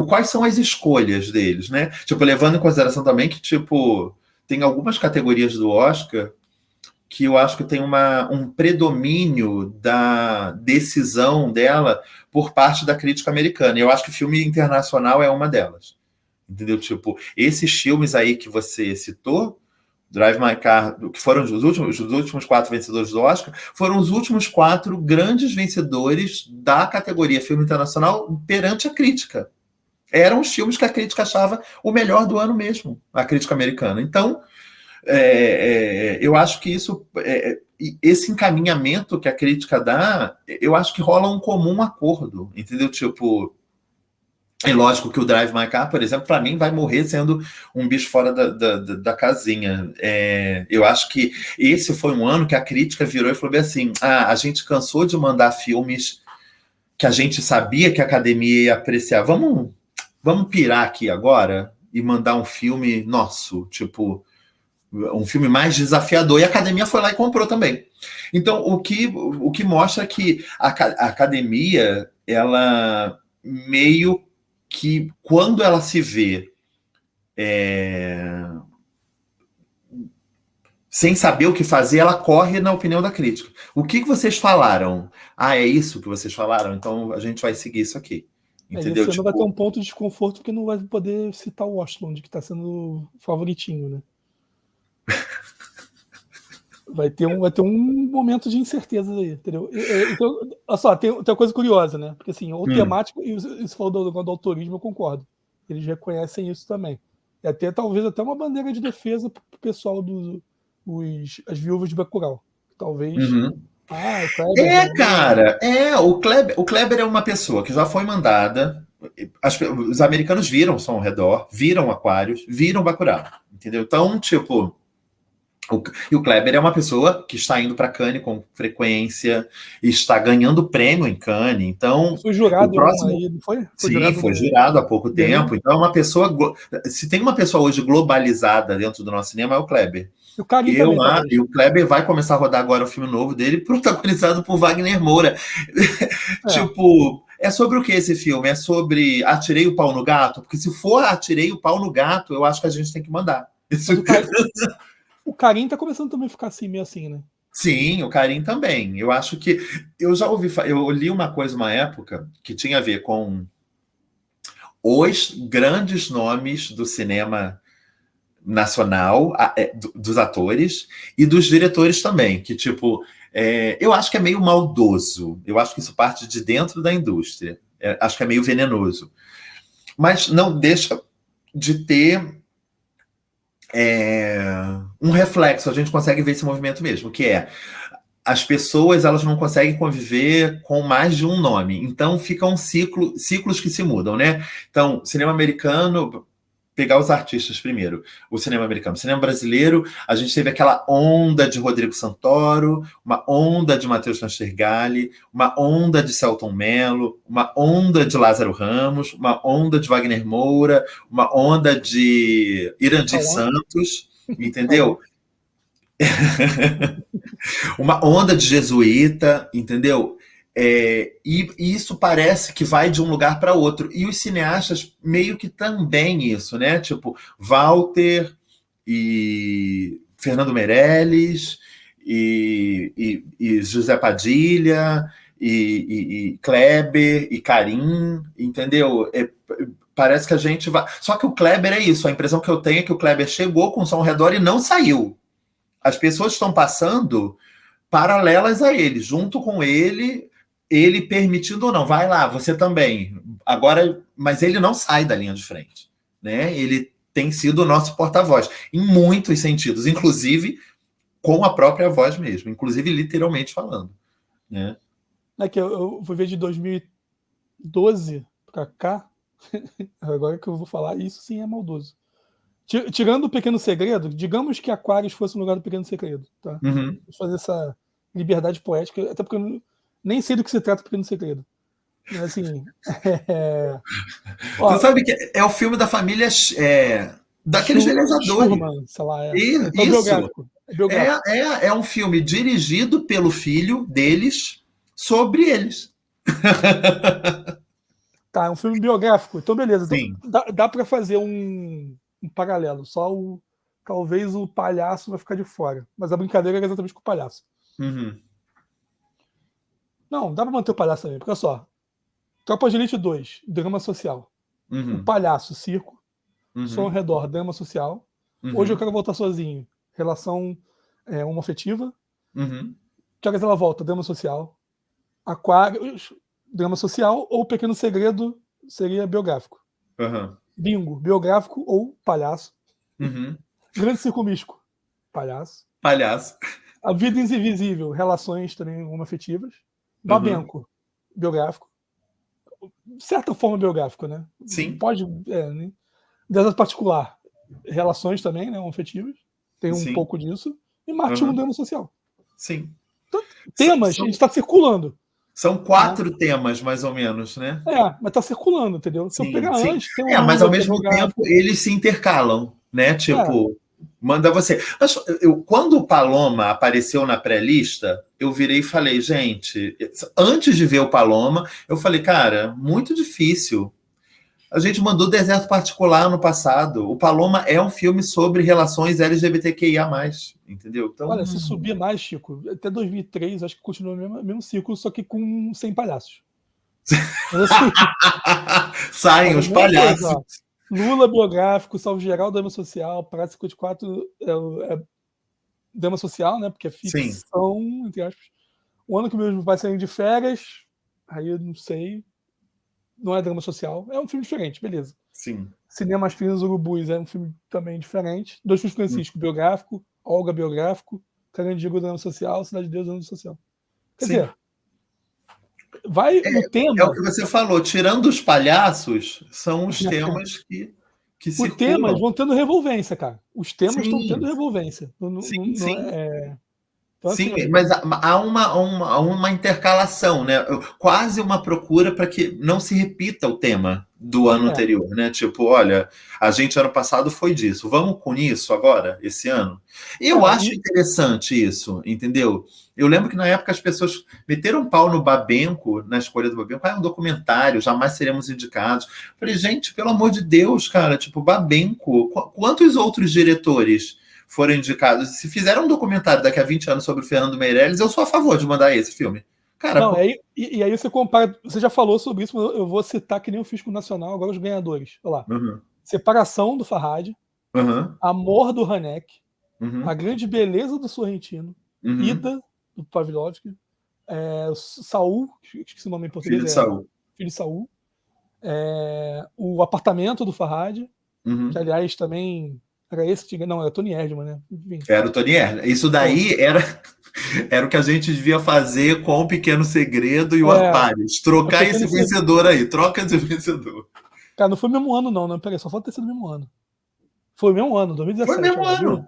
quais são as escolhas deles, né? Tipo, levando em consideração também que, tipo, tem algumas categorias do Oscar que eu acho que tem um predomínio da decisão dela por parte da crítica americana. E eu acho que filme internacional é uma delas. Entendeu? Tipo, esses filmes aí que você citou, Drive My Car, que foram os últimos 4 vencedores do Oscar, foram os últimos 4 grandes vencedores da categoria filme internacional perante a crítica. Eram os filmes que a crítica achava o melhor do ano mesmo, a crítica americana. Então, eu acho que esse encaminhamento que a crítica dá, eu acho que rola um comum acordo, entendeu? Tipo, é lógico que o Drive My Car, por exemplo, para mim vai morrer sendo um bicho fora da casinha. Eu acho que esse foi um ano que a crítica virou e falou assim: a gente cansou de mandar filmes que a gente sabia que a academia ia apreciar. Vamos pirar aqui agora e mandar um filme nosso, tipo, um filme mais desafiador. E a academia foi lá e comprou também. Então, o que mostra que a academia, ela meio que, quando ela se vê sem saber o que fazer, ela corre na opinião da crítica. O que vocês falaram? É isso que vocês falaram? Então a gente vai seguir isso aqui. Entendeu? Esse ano vai ter um ponto de desconforto porque não vai poder citar o Washington, de que está sendo favoritinho, né? Vai ter um momento de incerteza aí, entendeu? Então, olha só, tem uma coisa curiosa, né? Porque assim, o temático, e isso falou do autorismo, eu concordo. Eles reconhecem isso também. E talvez até uma bandeira de defesa para o pessoal as viúvas de Bacurau. Talvez. Uhum. O Kleber, cara, o Kleber é uma pessoa que já foi mandada. Os americanos viram Som ao Redor, viram Aquários, viram Bacurau, entendeu? Então, tipo, e o Kleber é uma pessoa que está indo para Cannes com frequência, está ganhando prêmio em Cannes. Então, foi jurado o próximo. Aí, não foi? Sim, foi jurado há pouco tempo. Então, é uma pessoa. Se tem uma pessoa hoje globalizada dentro do nosso cinema, é o Kleber. E o Karim também, talvez. E o Kleber vai começar a rodar agora o filme novo dele, protagonizado por Wagner Moura. Tipo, é sobre o que esse filme? É sobre Atirei o Pau no Gato? Porque se for Atirei o Pau no Gato, eu acho que a gente tem que mandar. O Karim tá começando também a ficar assim, meio assim, né? Sim, o Karim também. Eu acho que. Eu já eu li uma coisa uma época que tinha a ver com os grandes nomes do cinema nacional, dos atores e dos diretores também, que, tipo, eu acho que é meio maldoso. Eu acho que isso parte de dentro da indústria. Acho que é meio venenoso. Mas não deixa de ter um reflexo. A gente consegue ver esse movimento mesmo, que é as pessoas, elas não conseguem conviver com mais de um nome. Então ficam ciclos que se mudam, né? Então, cinema americano, pegar os artistas primeiro, o cinema americano. O cinema brasileiro, a gente teve aquela onda de Rodrigo Santoro, uma onda de Matheus Nastergalli, uma onda de Selton Mello, uma onda de Lázaro Ramos, uma onda de Wagner Moura, uma onda de Irandir Santos, entendeu? Uma onda de jesuíta, entendeu? E isso parece que vai de um lugar para outro. E os cineastas meio que também isso, né? Tipo, Walter e Fernando Meirelles e José Padilha e Kleber e Karim, entendeu? Parece que a gente vai... Só que o Kleber é isso. A impressão que eu tenho é que o Kleber chegou com o Som ao Redor e não saiu. As pessoas estão passando paralelas a ele, junto com ele permitindo ou não, vai lá, você também. Agora, mas ele não sai da linha de frente, né? Ele tem sido o nosso porta-voz, em muitos sentidos, inclusive com a própria voz mesmo, inclusive literalmente falando, né? É que eu fui ver de 2012 para cá, agora que eu vou falar, isso sim é maldoso. Tirando o Pequeno Segredo, digamos que Aquários fosse no lugar do Pequeno Segredo, tá? Uhum. Vamos fazer liberdade poética, até porque eu nem sei do que se trata Pequeno Segredo. Mas, assim, Você ó, sabe que é o filme da família daqueles velejadores. Schurman, sei lá, então é Isso. biográfico. É biográfico. É um filme dirigido pelo filho deles sobre eles. Tá, é um filme biográfico. Então, beleza. Então, Sim. dá para fazer um paralelo. Talvez o palhaço vai ficar de fora. Mas a brincadeira é exatamente com o palhaço. Uhum. Não, dá pra manter o palhaço também. Porque olha só. Tropa de Elite 2, drama social. O Uhum. palhaço, circo. Som ao Uhum. redor, drama social. Hoje eu quero voltar sozinho. Relação homoafetiva. Uhum. Que horas ela volta? Drama social. Aquários, drama social. Ou Pequeno Segredo seria biográfico. Uhum. Bingo, biográfico ou palhaço. Uhum. Grande Circo Místico, palhaço. Palhaço. A Vida Invisível, relações também homoafetivas. Uhum. Babenco, biográfico. De certa forma biográfico, né? Sim. Pode. Né? Deserto Particular, relações também, né? Homoafetivas. Tem um Sim. pouco disso. E Marte Uhum. drama social. Sim. Então, temas, a gente está circulando. São 4 temas, mais ou menos, né? Mas tá circulando, entendeu? Se eu Sim, pegar sim. antes, tem o Mas ao Lula, que é mesmo tempo biográfico. eles se intercalam, né? Tipo, manda você. Mas quando o Paloma apareceu na pré-lista, eu virei e falei, gente, antes de ver o Paloma, eu falei, cara, muito difícil. A gente mandou Deserto Particular no passado. O Paloma é um filme sobre relações LGBTQIA+, entendeu? Então, Olha, se subir mais, Chico, até 2003, acho que continua o mesmo ciclo, só que com 100 palhaços. Mas assim, saem olha, os mesma coisa, palhaços. ó. Lula biográfico, Salvo Geral, drama social, Parada 54 é drama social, né? Porque é Sim. ficção, entre aspas. O ano que meus pais saíram de férias, aí eu não sei, não é drama social, é um filme diferente, beleza. Sim. Cinema As Finas Urubus é um filme também diferente. Dois Filhos Francisco, biográfico, Olga biográfico, Carandiru drama social, Cidade de Deus drama social. Quer dizer, o tema. É o que você falou, tirando os palhaços, são os temas que Os temas circulam. vão tendo revolvência, cara. Os temas estão Sim, tendo revolvência. sim. Então, Sim, assim, mas há uma intercalação, né? Quase uma procura para que não se repita o tema do ano anterior, né? Tipo, olha, a gente ano passado foi disso, vamos com isso agora, esse ano? Eu acho interessante isso, entendeu? Eu lembro que na época as pessoas meteram pau no Babenco, na escolha do Babenco, é um documentário, jamais seremos indicados. Falei, gente, pelo amor de Deus, cara, tipo, Babenco, quantos outros diretores foram indicados? Se fizeram um documentário daqui a 20 anos sobre o Fernando Meirelles, eu sou a favor de mandar esse filme. Cara, não, e aí você compara, você já falou sobre isso, mas eu vou citar que nem o Fisco Nacional, agora os ganhadores. Olha lá. Uhum. Separação do Farhad, Amor do Hanek, A Grande Beleza do Sorrentino, Ida, do Pavlovsky, Saul, esqueci o nome em português, Filho de Saul. Filho de Saul, O Apartamento do Farhad, que aliás também era esse, não, era Tony Erdmann, né? Enfim. Era o Tony Erdmann. Isso daí era o que a gente devia fazer com o Pequeno Segredo e o Aquarius. Trocar esse vencedor aí. Troca esse vencedor. Cara, não foi o mesmo ano, não, né? Peraí, só falta ter sido o mesmo ano. Foi o mesmo ano, 2017. Foi o mesmo ano. Viu?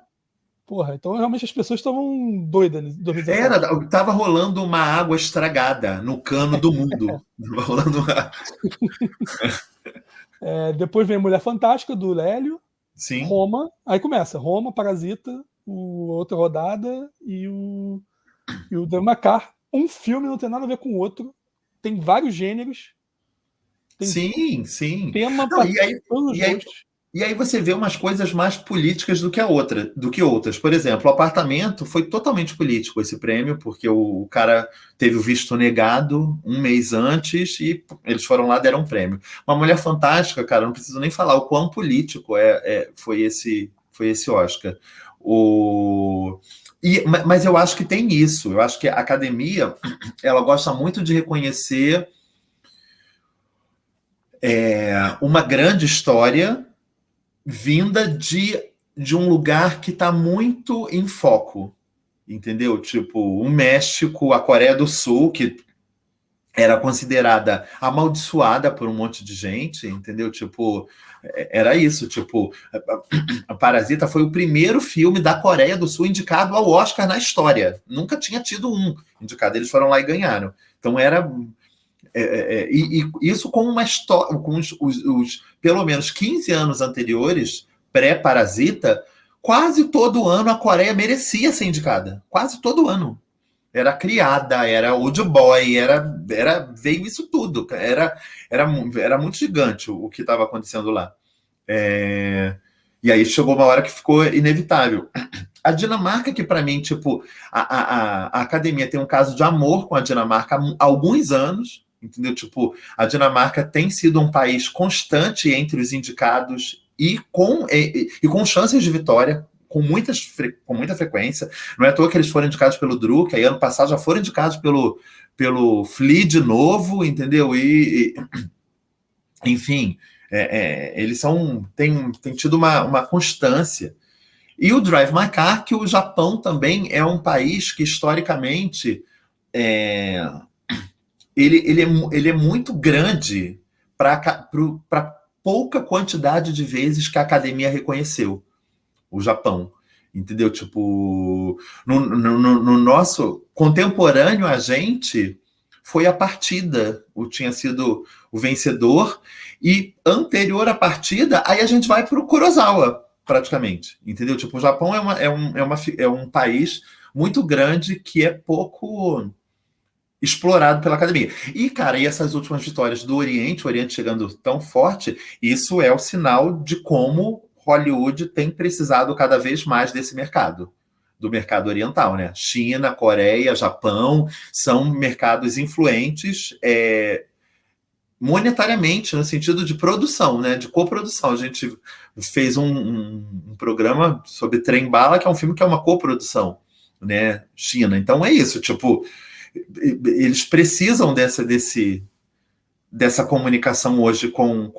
Porra, então realmente as pessoas estavam doidas em 2017. Tava rolando uma água estragada no cano do mundo. Tava rolando uma... Depois vem Mulher Fantástica, do Lélio. Sim. Roma. Aí começa. Roma, Parasita, Outra Rodada e o Damacar. Um filme não tem nada a ver com o outro. Tem vários gêneros. Tem sim. tema para todos os gostos. E aí você vê umas coisas mais políticas do que outras. Por exemplo, o Apartamento foi totalmente político esse prêmio, porque o cara teve o visto negado um mês antes e eles foram lá e deram um prêmio. Uma Mulher Fantástica, cara, não preciso nem falar o quão político foi esse Oscar. Mas eu acho que tem isso. Eu acho que a academia ela gosta muito de reconhecer uma grande história vinda de um lugar que está muito em foco, entendeu? Tipo, o México, a Coreia do Sul, que era considerada amaldiçoada por um monte de gente, entendeu? Tipo, Era isso, tipo, a Parasita foi o primeiro filme da Coreia do Sul indicado ao Oscar na história. Nunca tinha tido um indicado, eles foram lá e ganharam. Então era... e isso com uma história, com os pelo menos 15 anos anteriores, pré-Parasita, quase todo ano a Coreia merecia ser indicada. Quase todo ano. Era Criada, era Old Boy, veio isso tudo. Era muito gigante o que estava acontecendo lá. E aí chegou uma hora que ficou inevitável. A Dinamarca, que para mim, tipo, a academia tem um caso de amor com a Dinamarca há alguns anos, entendeu? Tipo, a Dinamarca tem sido um país constante entre os indicados e com chances de vitória, com muita frequência. Não é à toa que eles foram indicados pelo Druk, aí ano passado já foram indicados pelo Flea de novo, entendeu? Enfim, eles têm tido uma constância. E o Drive My Car, que o Japão também é um país que, historicamente, ele é muito grande para pouca quantidade de vezes que a academia reconheceu o Japão, entendeu? Tipo, no nosso contemporâneo, a gente foi a Partida, tinha sido o vencedor, e anterior à Partida, aí a gente vai para o Kurosawa, praticamente, entendeu? Tipo, o Japão é um país muito grande que é pouco explorado pela academia. E, cara, essas últimas vitórias do Oriente, o Oriente chegando tão forte, isso é o sinal de como Hollywood tem precisado cada vez mais desse mercado, do mercado oriental, né? China, Coreia, Japão, são mercados influentes monetariamente, no sentido de produção, né? De coprodução. A gente fez um programa sobre Trem Bala, que é um filme que é uma coprodução, né? China. Então é isso, tipo, eles precisam dessa comunicação hoje com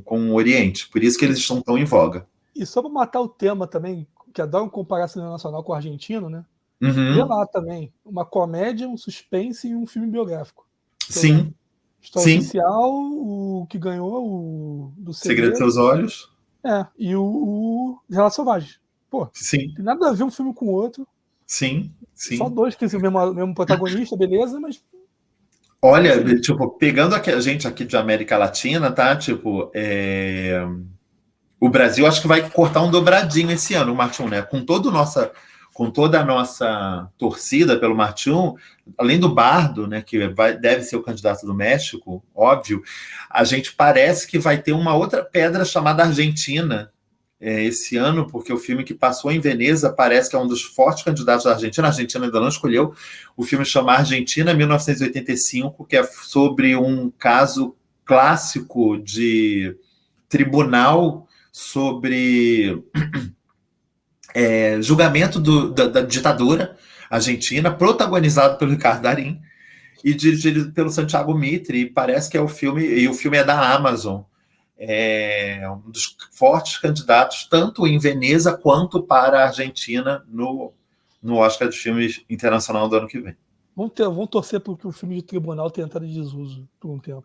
o Oriente. Por isso que eles estão tão em voga. E só para matar o tema também, que adoram comparar cinema nacional com o argentino, né? Uhum. Vê lá também uma comédia, um suspense e um filme biográfico. Sim. História Oficial, o que ganhou, do Segredo dos Seus Olhos. E o Relatos Selvagens. Pô, sim. Tem nada a ver um filme com o outro. Sim. Só dois que tem o mesmo protagonista, beleza, mas... Olha, tipo, pegando a gente aqui de América Latina, tá? Tipo, o Brasil acho que vai cortar um dobradinho esse ano, o Martin, né? Com toda a nossa torcida pelo Martin, além do Bardo, né, que deve ser o candidato do México, óbvio, a gente parece que vai ter uma outra pedra chamada Argentina esse ano, porque o filme que passou em Veneza parece que é um dos fortes candidatos da Argentina. A Argentina ainda não escolheu. O filme chama Argentina 1985, que é sobre um caso clássico de tribunal sobre julgamento da ditadura argentina, protagonizado pelo Ricardo Darín e dirigido pelo Santiago Mitre. E parece que o filme é da Amazon. É um dos fortes candidatos, tanto em Veneza quanto para a Argentina no Oscar de Filmes Internacional do ano que vem. Vamos torcer para que o filme de tribunal tenha entrado em desuso por um tempo.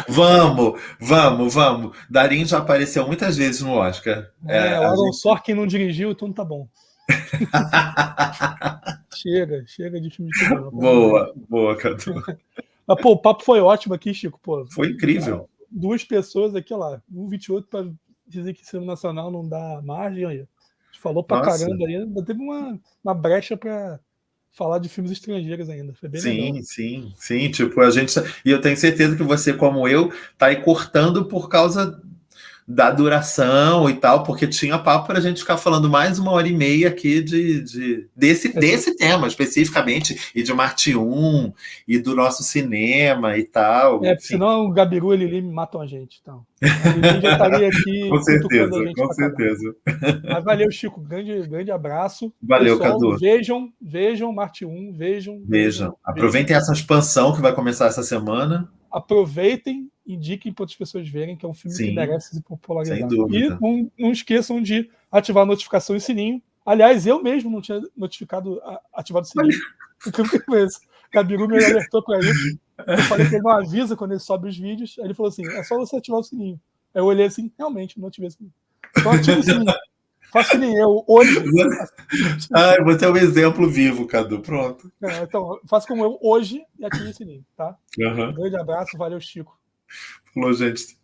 Vamos. Darín já apareceu muitas vezes no Oscar. O Aaron Sorkin não dirigiu, então tá bom. Chega de filme de tribunal. Boa, Cadu. Mas, pô, o papo foi ótimo aqui, Chico. Pô, foi incrível. 2 pessoas aqui, lá, 1,28 para dizer que cinema nacional não dá margem aí. A gente falou pra caramba aí, ainda teve uma brecha para falar de filmes estrangeiros ainda. Foi bem legal. Sim. Tipo, e eu tenho certeza que você, como eu, tá aí cortando por causa da duração e tal, porque tinha papo para a gente ficar falando mais 1h30 aqui desse tema especificamente, e de Marte 1, e do nosso cinema e tal. Senão o Gabiru e Lili me matam a gente. Então. A Lili já estaria aqui com certeza. Mas valeu, Chico. Grande abraço. Valeu, pessoal, Cadu. Vejam Marte 1, vejam. Aproveitem essa expansão que vai começar essa semana. Aproveitem, indiquem para outras pessoas verem, que é um filme que merece se popularizar. Sem dúvida. E não esqueçam de ativar a notificação e sininho. Aliás, eu mesmo não tinha ativado o sininho. Gabiru me alertou para isso. Eu falei que ele não avisa quando ele sobe os vídeos. Aí ele falou assim: é só você ativar o sininho. Aí eu olhei assim, realmente, não ativei sininho. Então ative o sininho. Faça que nem eu, hoje. Você é um exemplo vivo, Cadu, pronto. Então, faça como eu hoje e ative o sininho, tá? Uhum. Um grande abraço, valeu, Chico. Falou, gente.